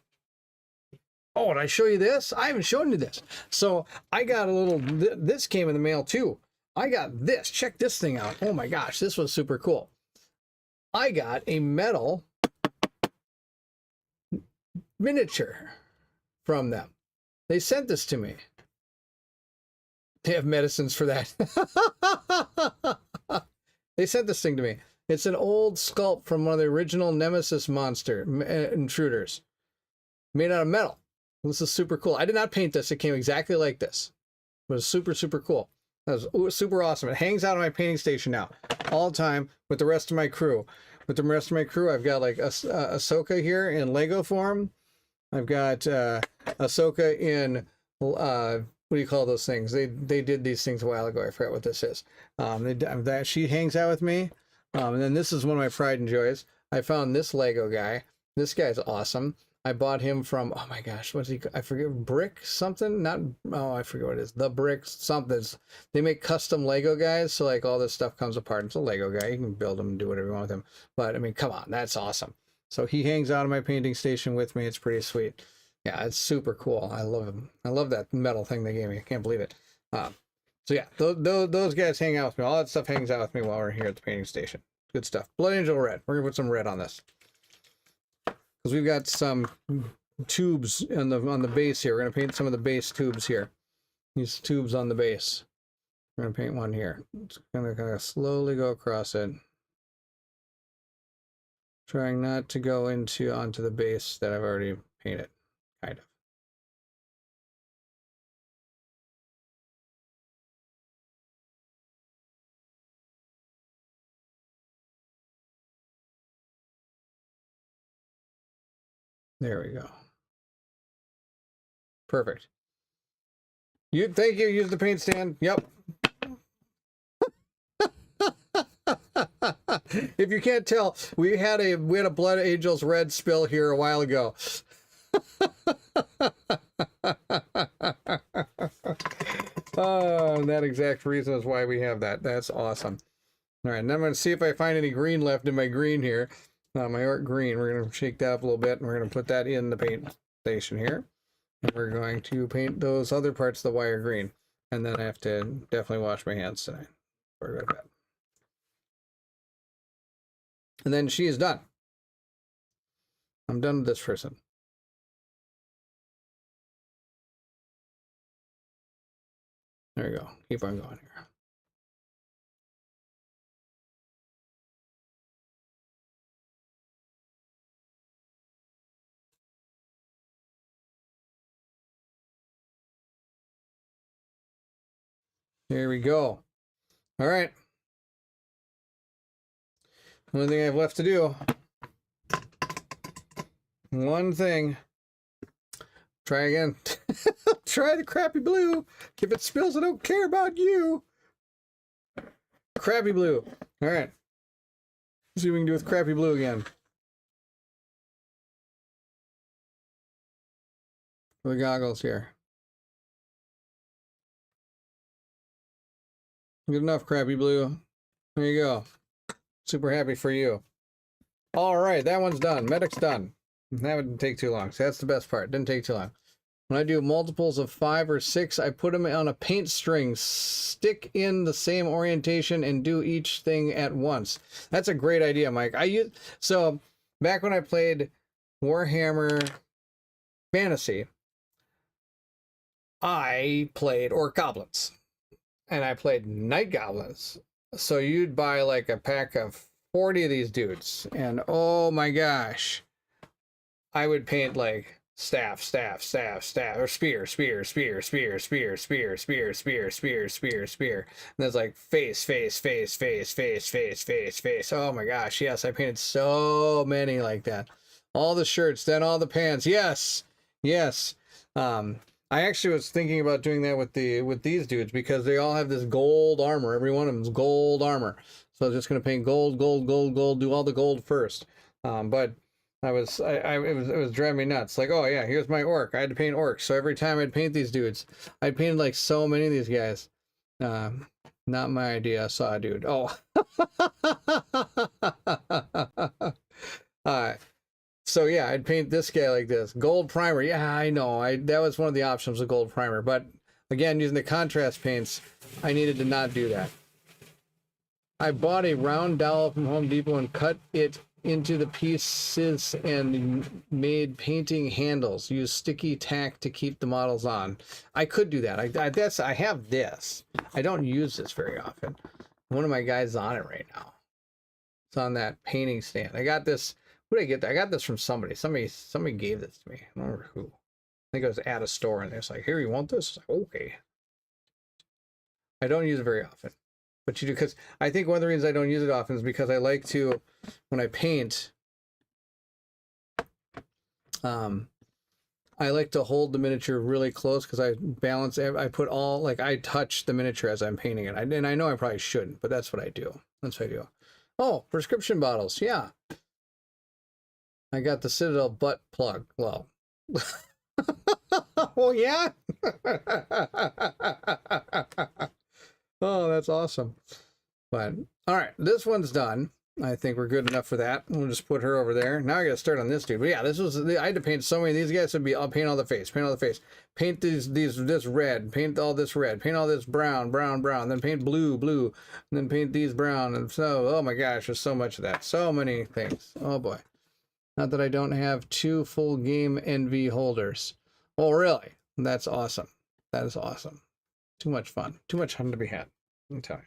Oh, did I show you this? I haven't shown you this. So I got a little, this came in the mail too. I got this. Check this thing out. Oh my gosh, this was super cool. I got a metal miniature from them. They sent this to me. They have medicines for that. They sent this thing to me. It's an old sculpt from one of the original Nemesis monster intruders, made out of metal. This is super cool. I did not paint this. It came exactly like this. It was super, super cool. That was super awesome. It hangs out on my painting station now, all the time with the rest of my crew. With the rest of my crew, I've got like Ahsoka here in Lego form. I've got Ahsoka in what do you call those things? They did these things a while ago. I forgot what this is. That she hangs out with me. And then this is one of my pride and joys. I found this Lego guy. This guy's awesome. I bought him from, oh my gosh, what's he? I forget, Brick something? Not, oh, I forget what it is. The Brick something. They make custom Lego guys, so like all this stuff comes apart. It's a Lego guy. You can build them and do whatever you want with him. But I mean, come on, that's awesome. So he hangs out in my painting station with me. It's pretty sweet. Yeah, it's super cool. I love him. I love that metal thing they gave me. I can't believe it. So yeah, those guys hang out with me. All that stuff hangs out with me while we're here at the painting station. Good stuff. Blood Angel Red. We're gonna put some red on this because we've got some tubes on the base here. We're gonna paint some of the base tubes here. These tubes on the base. We're gonna paint one here. It's gonna kind of slowly go across it, trying not to go onto the base that I've already painted. Kind of. There we go. Perfect. Thank you. Use the paint stand. Yep. If you can't tell, we had a Blood Angels red spill here a while ago. Oh, and that exact reason is why we have that. That's awesome. All right, and I'm going to see if I find any green left in my green here. My art green. We're going to shake that up a little bit, and we're going to put that in the paint station here. And we're going to paint those other parts of the wire green. And then I have to definitely wash my hands tonight before I go to bed. And then she is done. I'm done with this person. There we go. Keep on going here. There we go. All right. Only thing I have left to do. One thing. Try again. Try the crappy blue. If it spills, I don't care about you. Crappy blue. All right. Let's see what we can do with crappy blue again. For the goggles here. Good enough, crappy blue. There you go. Super happy for you. All right, that one's done. Medic's done. That wouldn't take too long. So that's the best part. Didn't take too long. When I do multiples of 5 or 6, I put them on a paint string, stick in the same orientation, and do each thing at once. That's a great idea, Mike. So back when I played Warhammer Fantasy, I played Orc Goblins. And I played Night Goblins. So you'd buy like a pack of 40 of these dudes. And oh my gosh. I would paint like staff, or spear. And there's like face. Oh my gosh, yes, I painted so many like that. All the shirts, then all the pants. Yes. I actually was thinking about doing that with these dudes because they all have this gold armor. Every one of them is gold armor. So I was just gonna paint gold, do all the gold first. But it was driving me nuts. Like, oh yeah, here's my orc. I had to paint orcs. So every time I'd paint these dudes, I painted like so many of these guys. Not my idea. I saw a dude. Oh. So yeah, I'd paint this guy like this. Gold primer. Yeah, I know. That was one of the options, of gold primer. But again, using the contrast paints, I needed to not do that. I bought a round dowel from Home Depot and cut it into the pieces and made painting handles. Use sticky tack to keep the models on. I could do that. I have this. I don't use this very often. One of my guys is on it right now. It's on that painting stand. I got this. Who did I get that? I got this from somebody. Somebody gave this to me. I don't remember who. I think it was at a store, and it's like, here, you want this? Like, okay. I don't use it very often, but you do, because I think one of the reasons I don't use it often is because I like to, when I paint, I like to hold the miniature really close because I balance. I put all, like, I touch the miniature as I'm painting it. And I know I probably shouldn't, but that's what I do. That's what I do. Oh, prescription bottles. Yeah. I got the Citadel butt plug. Well, oh yeah. Oh, that's awesome. But all right, this one's done. I think we're good enough for that. We'll just put her over there. Now I got to start on this dude. But yeah, I had to paint so many of these guys. I'll paint all the face, paint this red, paint all this red, paint all this brown, then paint blue, and then paint these brown. And so, oh my gosh, there's so much of that. So many things. Oh boy. Not that I don't have 2 full game NV holders. Oh, really? That's awesome. That is awesome. Too much fun. Too much fun to be had. Let me tell you.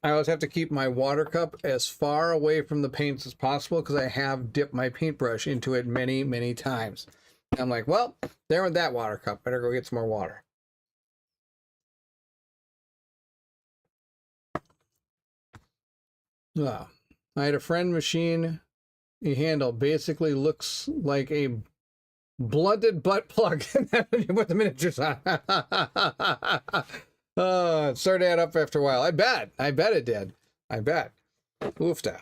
I always have to keep my water cup as far away from the paints as possible because I have dipped my paintbrush into it many, many times. And I'm like, well, there with that water cup. Better go get some more water. I had a friend machine. A handle basically looks like a blunted butt plug. And then you put the miniatures on. It started to add up after a while. I bet it did. I bet. Oofta.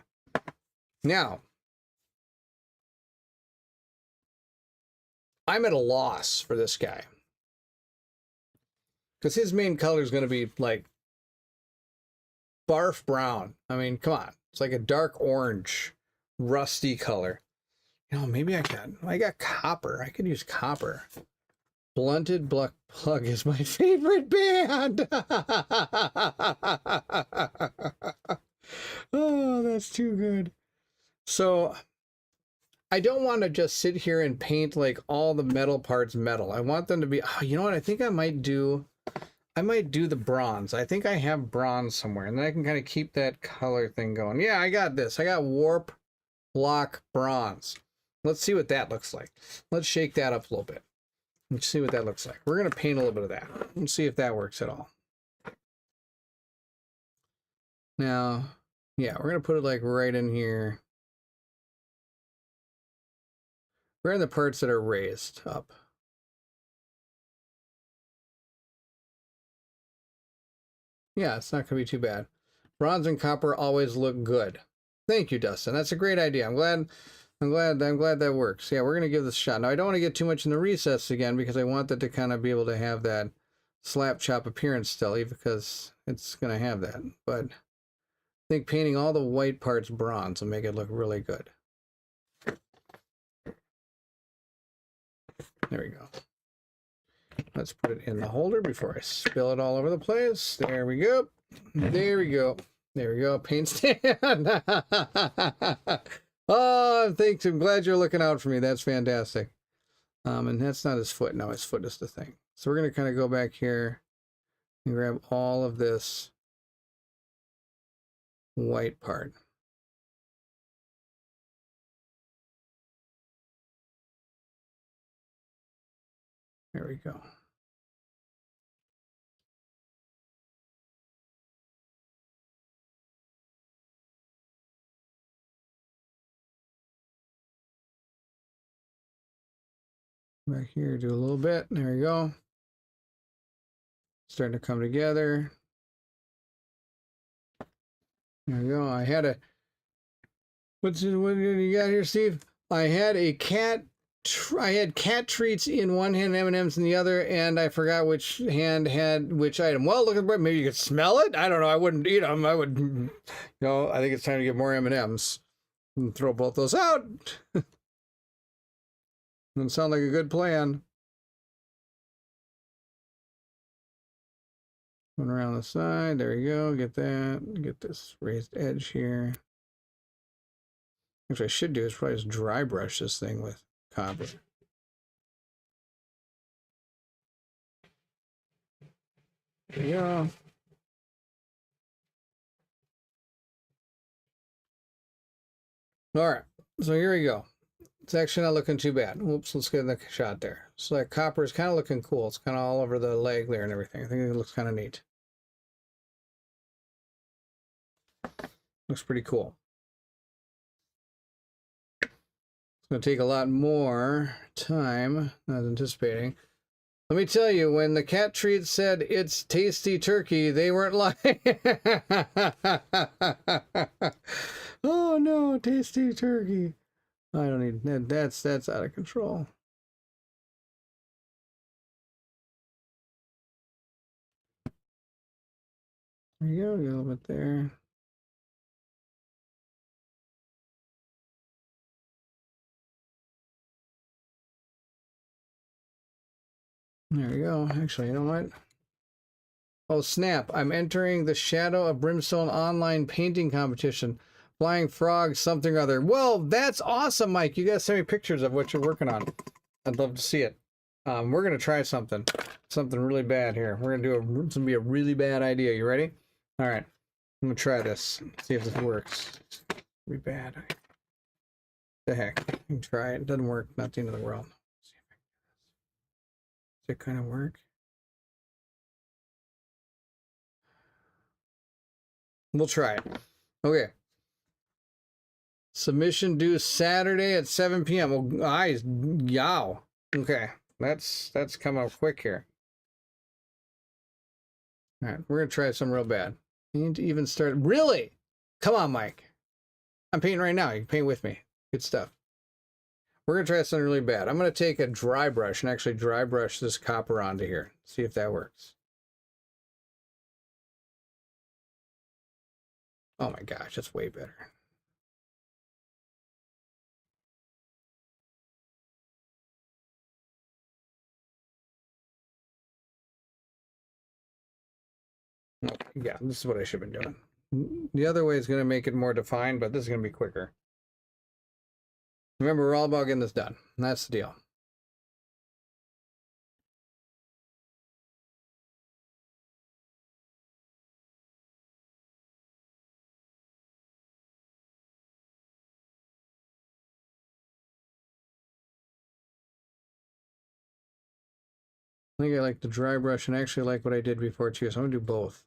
Now, I'm at a loss for this guy. Because his main color is going to be like barf brown. I mean, come on. It's like a dark orange, rusty color. You know, maybe I got copper. I could use copper. Blunted Black Plug is my favorite band. Oh, that's too good. So I don't want to just sit here and paint like all the metal parts metal. I want them to be, oh, you know what? I think I might do the bronze. I think I have bronze somewhere, and then I can kind of keep that color thing going. Yeah, I got this. I got warp block bronze. Let's see what that looks like. Let's shake that up a little bit. Let's see what that looks like. We're going to paint a little bit of that. Let's see if that works at all. Now, yeah, we're going to put it like right in here. We're in the parts that are raised up. Yeah, it's not going to be too bad. Bronze and copper always look good. Thank you, Dustin. That's a great idea. I'm glad that works. Yeah, we're going to give this a shot. Now, I don't want to get too much in the recess again because I want that to kind of be able to have that slap chop appearance still, even because it's going to have that. But I think painting all the white parts bronze will make it look really good. There we go. Let's put it in the holder before I spill it all over the place. There we go. There we go. There we go. Paint stand. Oh, thanks. I'm glad you're looking out for me. That's fantastic. And that's not his foot. No, his foot is the thing. So we're going to kind of go back here and grab all of this white part. There we go. Back here, do a little bit. There we go. Starting to come together. There we go. I had a... what did you got here, Steve? I had a cat... I had cat treats in one hand, M&Ms in the other, and I forgot which hand had which item. Well, look at that. Maybe you could smell it. I don't know. I wouldn't eat them. I would, you know. I think it's time to get more M&Ms and throw both those out. Doesn't sound like a good plan. Going around the side. There we go. Get that. Get this raised edge here. What I should do is probably just dry brush this thing with copper. There we go. All right, so here we go. It's actually not looking too bad. Whoops, let's get the shot there. So that copper is kind of looking cool. It's kind of all over the leg there and everything. I think it looks kind of neat. Looks pretty cool. It's going to take a lot more time than I was anticipating. Let me tell you, when the cat treat said it's tasty turkey, they weren't lying. Oh no, tasty turkey. I don't need that. That's out of control. There you go, get a little bit there. There we go. Actually, you know what? Oh, snap. I'm entering the Shadow of Brimstone online painting competition. Flying frog, something or other. Well, that's awesome, Mike. You guys send me pictures of what you're working on. I'd love to see it. We're going to try something really bad here. We're going to do it's going to be a really bad idea. You ready? All right. I'm going to try this. See if this works. It's be bad. The heck? You can try it. It doesn't work. Not the end of the world. See if I can do this. Does it kind of work? We'll try it. Okay. Submission due Saturday at 7 p.m. Well, yow. Okay. That's coming up quick here. All right, we're gonna try something real bad. You need to even start. Really? Come on, Mike. I'm painting right now. You can paint with me. Good stuff. We're gonna try something really bad. I'm gonna take a dry brush and actually dry brush this copper onto here. See if that works. Oh my gosh, that's way better. Yeah, this is what I should have been doing. The other way is going to make it more defined, but this is going to be quicker. Remember, we're all about getting this done. That's the deal. I think I like the dry brush and actually like what I did before too, so I'm going to do both.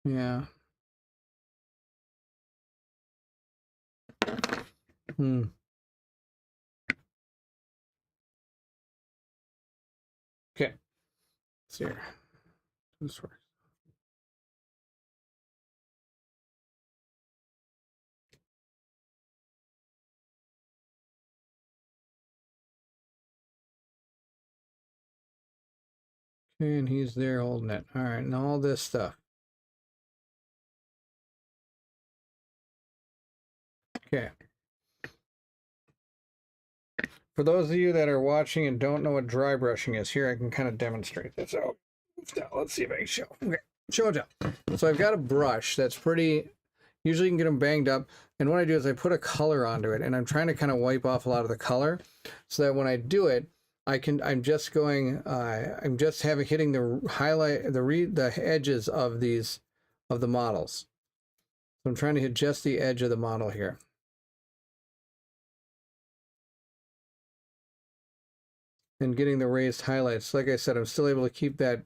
Yeah. Hmm. Okay. Let's see here. This works. Okay, and he's there holding it. All right, and all this stuff. Okay. For those of you that are watching and don't know what dry brushing is, here I can kind of demonstrate this. So let's see if I can show. Okay, show it up. So I've got a brush that's pretty, usually you can get them banged up. And what I do is I put a color onto it and I'm trying to kind of wipe off a lot of the color so that when I do it, I'm just going, I'm just hitting the highlight, the edges of these, of the models. So I'm trying to hit just the edge of the model here. And getting the raised highlights. Like I said, I'm still able to keep that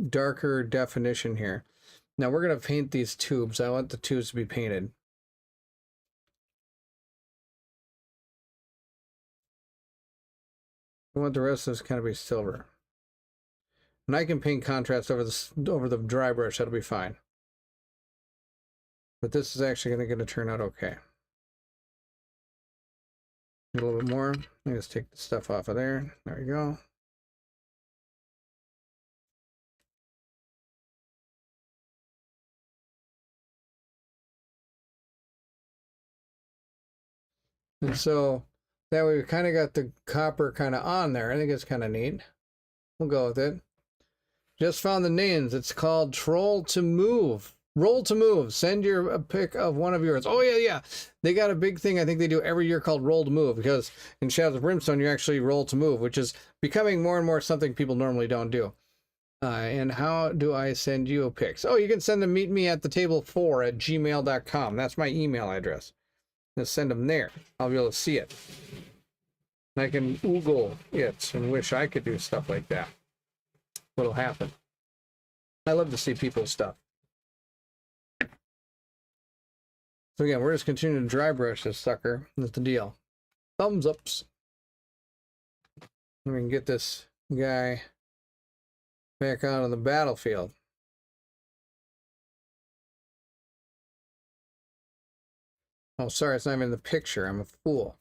darker definition here. Now we're going to paint these tubes. I want the tubes to be painted. I want the rest of this kind of be silver. And I can paint contrast over the dry brush. That'll be fine. But this is actually going to turn out okay. A little bit more. Let me just take the stuff off of there. There we go. And so that way we kind of got the copper kind of on there. I think it's kind of neat. We'll go with it. Just found the names. It's called Troll to Move. Roll to Move. Send a pic of one of yours. Oh, yeah. They got a big thing I think they do every year called Roll to Move, because in Shadows of Brimstone, you actually roll to move, which is becoming more and more something people normally don't do. And how do I send you pics? Oh, you can send them meet me at the table 4@gmail.com. That's my email address. Just send them there. I'll be able to see it. I can Google it and wish I could do stuff like that. What'll happen? I love to see people's stuff. So again, we're just continuing to dry brush this sucker. That's the deal. Thumbs ups. We can get this guy back out on the battlefield. Oh, sorry, it's not even in the picture. I'm a fool.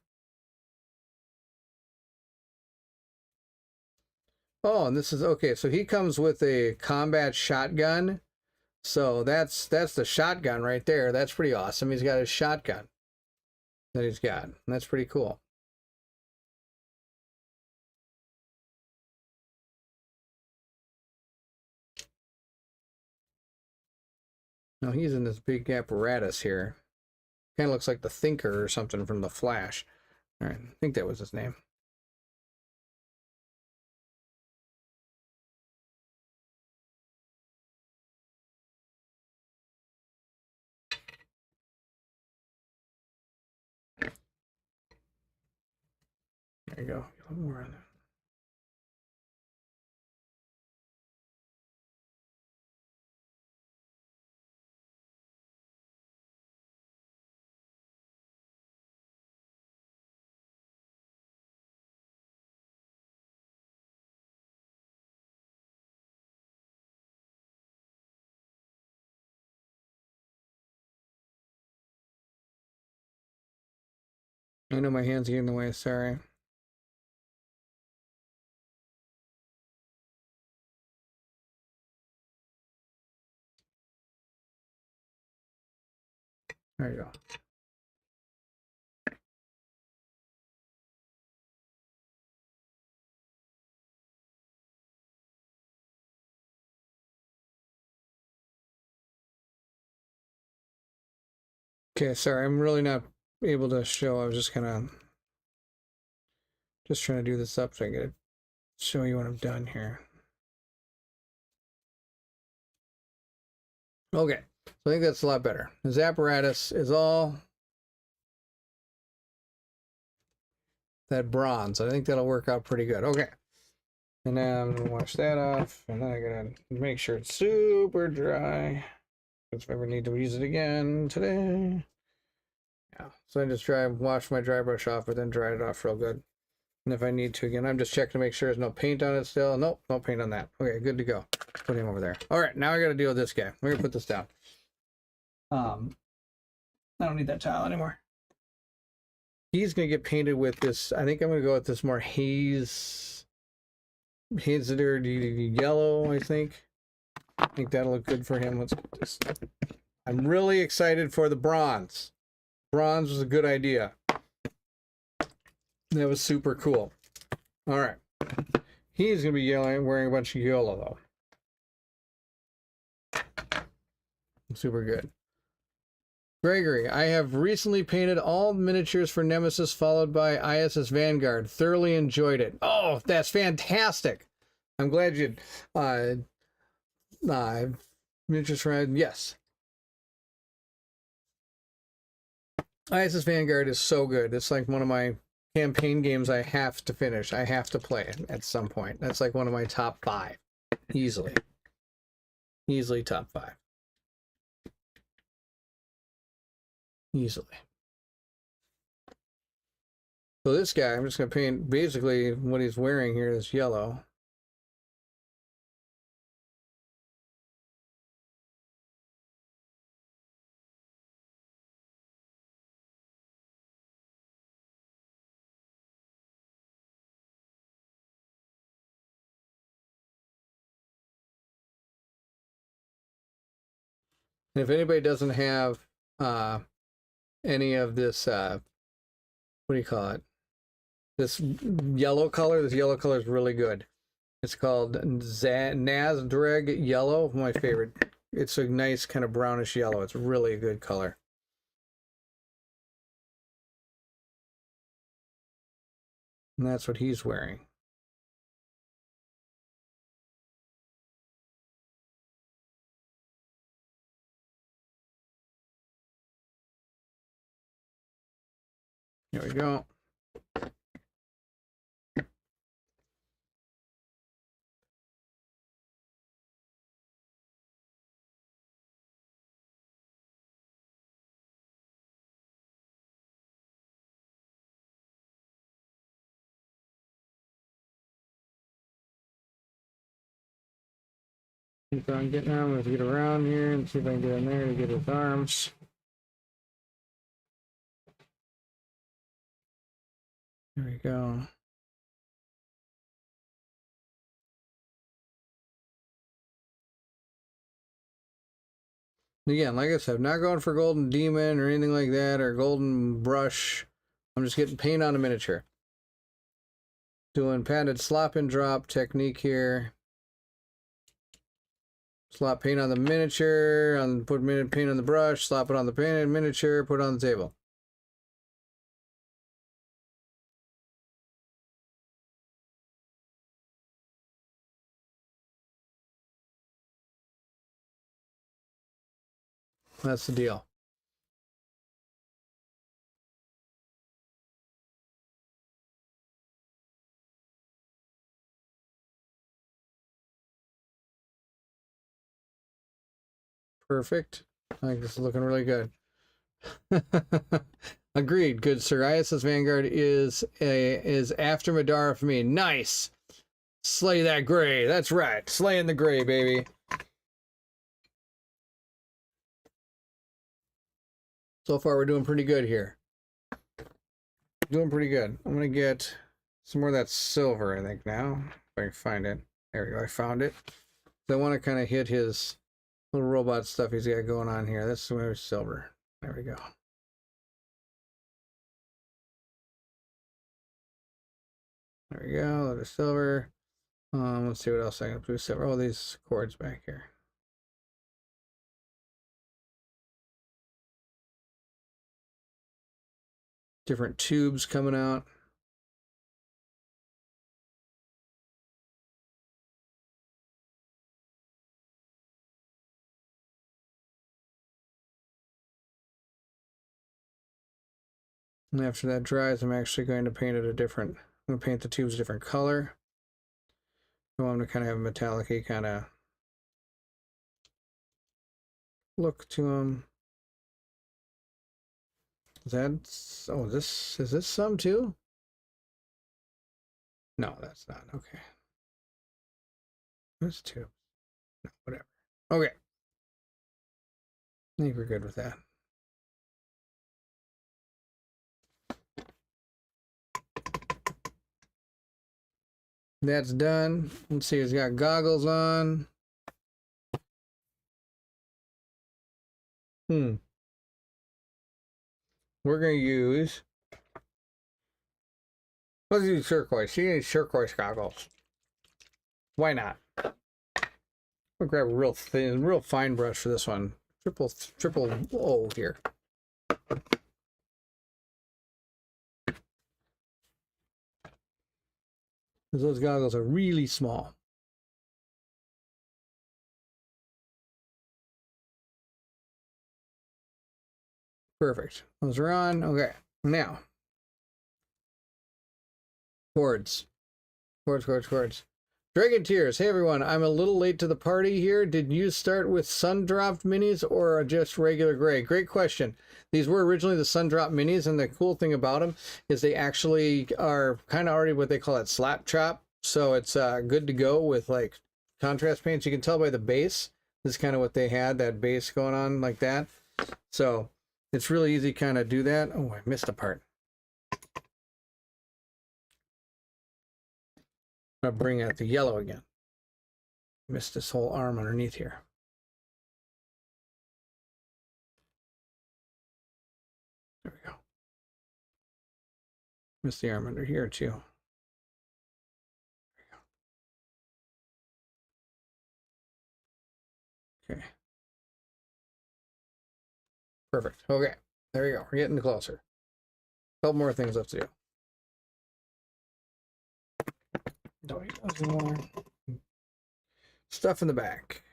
Oh, and this is okay. So he comes with a combat shotgun. So that's the shotgun right there. That's pretty awesome. He's got his shotgun that he's got. And that's pretty cool. Now he's in this big apparatus here. Kind of looks like the Thinker or something from The Flash. All right, I think that was his name. There you go. A little more on there. I know my hands get in the way, sorry. There you go. Okay, sorry, I'm really not able to show. I was just kind of just trying to do this up so I can show you what I've done here. Okay, so I think that's a lot better. His apparatus is all that bronze. I think that'll work out pretty good. Okay, and now I'm gonna wash that off, and then I gotta make sure it's super dry. If I ever need to use it again today. Yeah, so I just wash my dry brush off, but then dry it off real good. And if I need to again, I'm just checking to make sure there's no paint on it still. Nope, no paint on that. Okay, good to go. Put him over there. All right, now I got to deal with this guy. We're gonna put this down. I don't need that tile anymore. He's gonna get painted with this. I think I'm gonna go with this more haze yellow. I think that'll look good for him. Let's get this. I'm really excited for the bronze. Bronze was a good idea. That was super cool. All right. He's going to be wearing a bunch of yellow, though. Super good. Gregory, I have recently painted all miniatures for Nemesis, followed by ISS Vanguard. Thoroughly enjoyed it. Oh, that's fantastic. I'm glad you... miniatures for... Yes. ISS Vanguard is so good. It's like one of my campaign games I have to finish. I have to play it at some point. That's like one of my top 5. Easily. Easily top 5. Easily. So this guy, I'm just going to paint basically what he's wearing here is yellow. And if anybody doesn't have any of this, what do you call it? This yellow color is really good. It's called Nazdreg Yellow, my favorite. It's a nice kind of brownish yellow. It's really a good color. And that's what he's wearing. Here we go. Keep on getting on. Let's get around here and see if I can get in there to get his arms. There we go. Again, like I said, I'm not going for golden demon or anything like that or golden brush. I'm just getting paint on a miniature. Doing padded slop and drop technique here. Slop paint on the miniature, put paint on the brush, slop it on the painted miniature, put it on the table. That's the deal. Perfect. I think this is looking really good. Agreed, good sir. ISS Vanguard is after Madara for me. Nice. Slay that gray. That's right. Slaying the gray, baby. So far, we're doing pretty good here. Doing pretty good. I'm gonna get some more of that silver, I think, now. If I can find it. There we go. I found it. So I want to kind of hit his little robot stuff he's got going on here. That's where silver. There we go. There we go. A little silver. Let's see what else I can do. Silver. Oh, these cords back here. Different tubes coming out. And after that dries, I'm actually going to paint it a different, I'm going to paint the tubes a different color. I want them to kind of have a metallic-y kind of look to them. That's, oh, this, is this some too? No, that's not, okay. There's two. No, whatever. Okay. I think we're good with that. That's done. Let's see, he's got goggles on. We're going to use, let's use turquoise. She needs turquoise goggles. Why not? I'll grab a real thin, real fine brush for this one. Triple O here. Because those goggles are really small. Perfect. Those are on. Okay. Now. Cords. Cords. Dragon Tears. Hey everyone, I'm a little late to the party here. Did you start with sun-dropped minis or just regular gray? Great question. These were originally the sun-dropped minis, and the cool thing about them is they actually are kind of already what they call it slap chop. So it's good to go with like contrast paints. You can tell by the base. This is kind of what they had, that base going on like that. So it's really easy to kind of do that. Oh, I missed a part. I'll bring out the yellow again. Missed this whole arm underneath here. There we go. Missed the arm under here too. There we go. Okay. Perfect. Okay. There we go. We're getting closer. A couple more things left to do. Stuff in the back.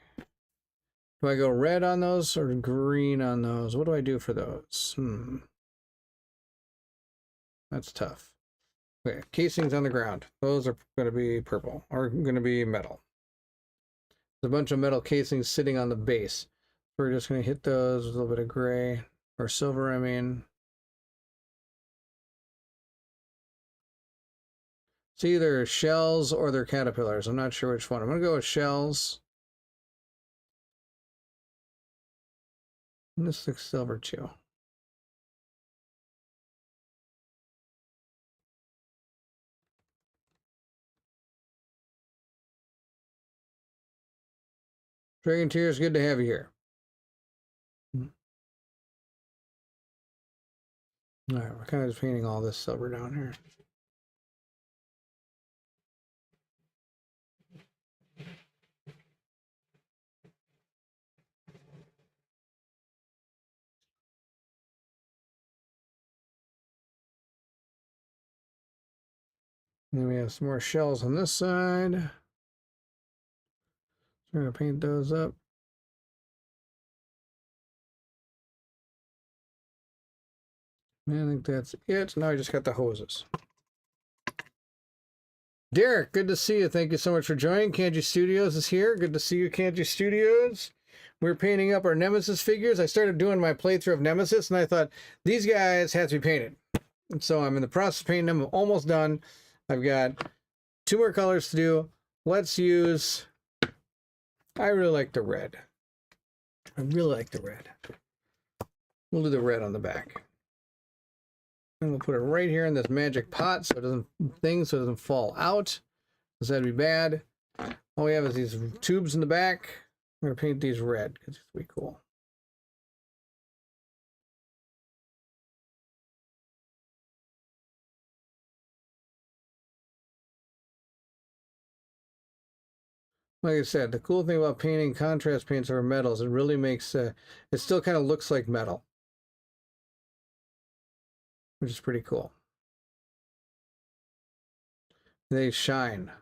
Do I go red on those or green on those? What do I do for those? That's tough. Okay, casings on the ground. Those are going to be purple or going to be metal. There's a bunch of metal casings sitting on the base. We're just going to hit those with a little bit of gray or silver, I mean. It's either shells or they're caterpillars. I'm not sure which one. I'm going to go with shells. And this looks silver too. Dragon Tears, good to have you here. All right, we're kind of just painting all this silver down here. And then we have some more shells on this side. So we're going to paint those up. And I think that's it. Now I just got the hoses. Derek, good to see you. Thank you so much for joining. Canje Studios is here. Good to see you, Canje Studios. We're painting up our Nemesis figures. I started doing my playthrough of Nemesis, and I thought, these guys have to be painted. And so I'm in the process of painting them. I'm almost done. I've got 2 more colors to do. Let's use... I really like the red. I really like the red. We'll do the red on the back. And we'll put it right here in this magic pot so it doesn't fall out. Because that'd be bad. All we have is these tubes in the back. I'm going to paint these red because it's pretty cool. Like I said, the cool thing about painting contrast paints over metals, it really makes, it still kind of looks like metal, which is pretty cool. They shine.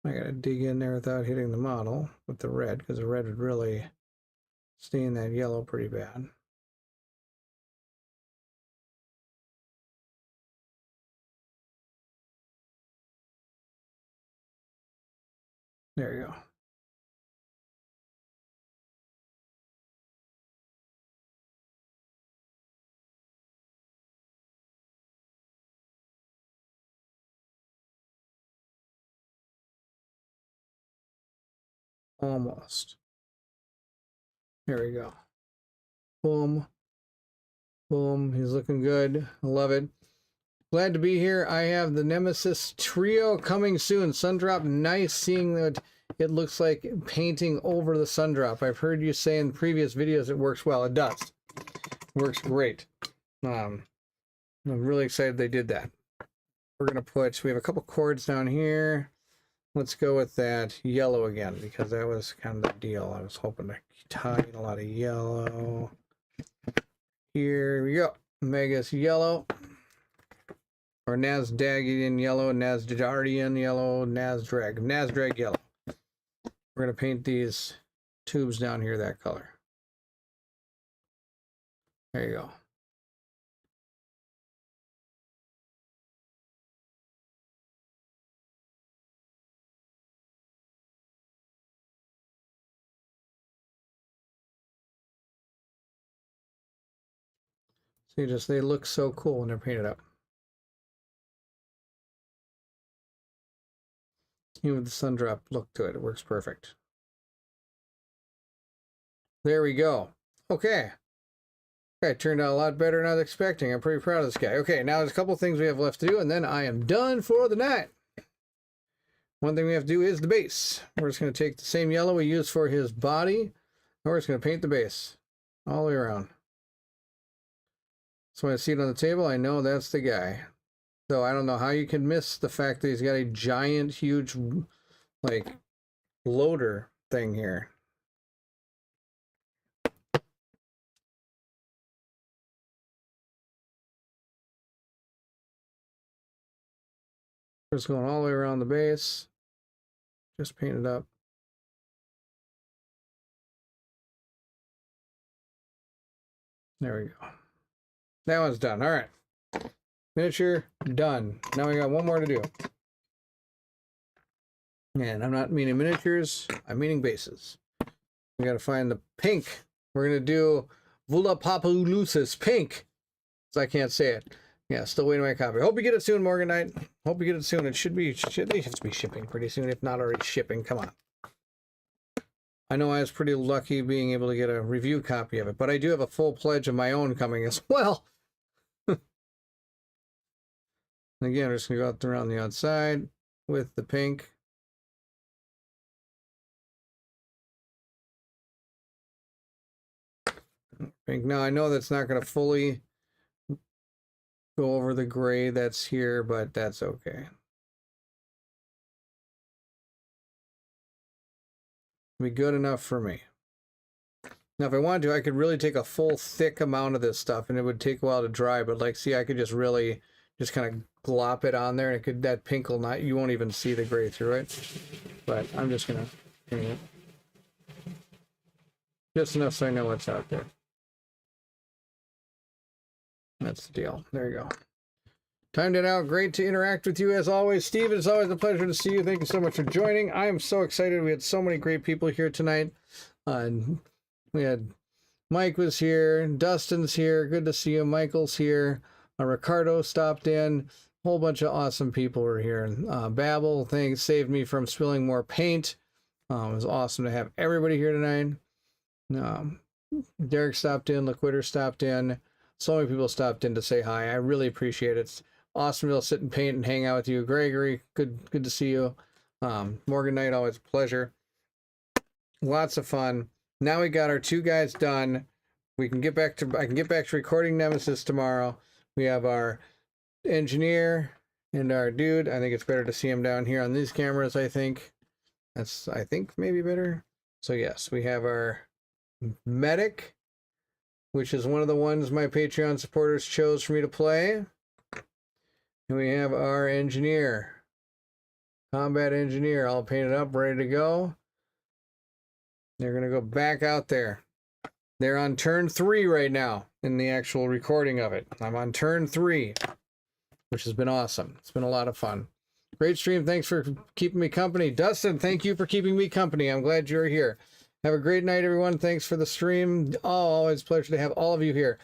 I gotta dig in there without hitting the model with the red, because the red would really stain that yellow pretty bad. There you go. Almost. There we go. Boom. Boom. He's looking good. I love it. Glad to be here. I have the Nemesis Trio coming soon. Sundrop, nice seeing that it looks like painting over the Sundrop. I've heard you say in previous videos it works well. It does. It works great. I'm really excited they did that. We're going to put, we have a couple chords down here. Let's go with that yellow again, because that was kind of the deal. I was hoping to tie in a lot of yellow. Here we go. Megas yellow. Or Nasdagian yellow, Nasdardian yellow, Nasdrag yellow. We're going to paint these tubes down here that color. There you go. See, just they look so cool when they're painted up. Even with the Sundrop look to it, it works perfect. There we go. Okay. Okay, turned out a lot better than I was expecting. I'm pretty proud of this guy. Okay, now there's a couple things we have left to do, and then I am done for the night. One thing we have to do is the base. We're just going to take the same yellow we used for his body, and we're just going to paint the base all the way around. So when I see it on the table, I know that's the guy. So I don't know how you can miss the fact that he's got a giant, huge, like, loader thing here. Just going all the way around the base. Just paint it up. There we go. That one's done. All right. Miniature done. Now we got one more to do. And I'm not meaning miniatures, I'm meaning bases. We got to find the pink. We're going to do Vulapapulusis pink. So I can't say it. Yeah, still waiting my copy. Hope you get it soon, Morgan Knight. Hope you get it soon. It should be, they have to be shipping pretty soon, if not already shipping. Come on. I know I was pretty lucky being able to get a review copy of it, but I do have a full pledge of my own coming as well. Again, we're just going to go out around the outside with the pink. Pink. Now, I know that's not going to fully go over the gray that's here, but that's okay. Be good enough for me. Now, if I wanted to, I could really take a full thick amount of this stuff, and it would take a while to dry, but like, see, I could just really just kind of glop it on there, and it could, that pink will not, you won't even see the gray through it. But I'm just gonna paint it just enough so I know what's out there. That's the deal. There you go. Timed it out. Great to interact with you as always. Steve, it's always a pleasure to see you. Thank you so much for joining. I am so excited. We had so many great people here tonight. We had Mike was here, Dustin's here. Good to see you. Michael's here. Ricardo stopped in. A whole bunch of awesome people were here. Babel, thanks, saved me from spilling more paint. It was awesome to have everybody here tonight. Derek stopped in. Loquitur stopped in. So many people stopped in to say hi. I really appreciate it. It's awesome to sit and paint and hang out with you. Gregory, good to see you. Morgan Knight, always a pleasure. Lots of fun. Now we got our two guys done. We can get back to, I can get back to recording Nemesis tomorrow. We have our engineer and our dude. I think it's better to see him down here on these cameras, I think. That's, I think, maybe better. So yes, we have our medic, which is one of the ones my Patreon supporters chose for me to play. And we have our engineer, combat engineer, all painted up, ready to go. They're going to go back out there. They're on turn 3 right now in the actual recording of it. I'm on turn 3, which has been awesome. It's been a lot of fun. Great stream. Thanks for keeping me company. Dustin, thank you for keeping me company. I'm glad you're here. Have a great night, everyone. Thanks for the stream. Oh, always a pleasure to have all of you here.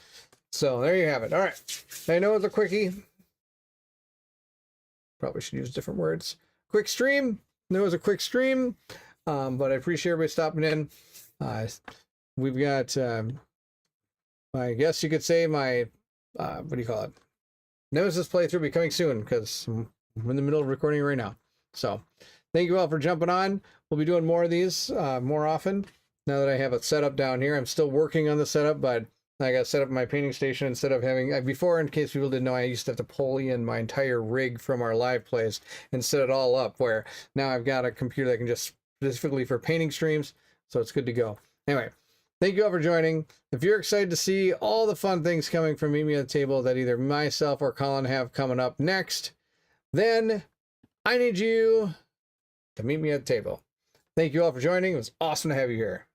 So there you have it. All right. I know it's a quickie. Probably should use different words. Quick stream. I know it was a quick stream, but I appreciate everybody stopping in. We've got, I guess you could say my, what do you call it? Nemesis playthrough be coming soon because I'm in the middle of recording right now. So thank you all for jumping on. We'll be doing more of these more often. Now that I have a setup down here, I'm still working on the setup, but I got set up my painting station instead of having, before, in case people didn't know, I used to have to pull in my entire rig from our live plays and set it all up, where now I've got a computer that can just specifically for painting streams, so it's good to go. Anyway, thank you all for joining. If you're excited to see all the fun things coming from Meet Me at the Table that either myself or Colin have coming up next, then I need you to meet me at the table. Thank you all for joining. It was awesome to have you here.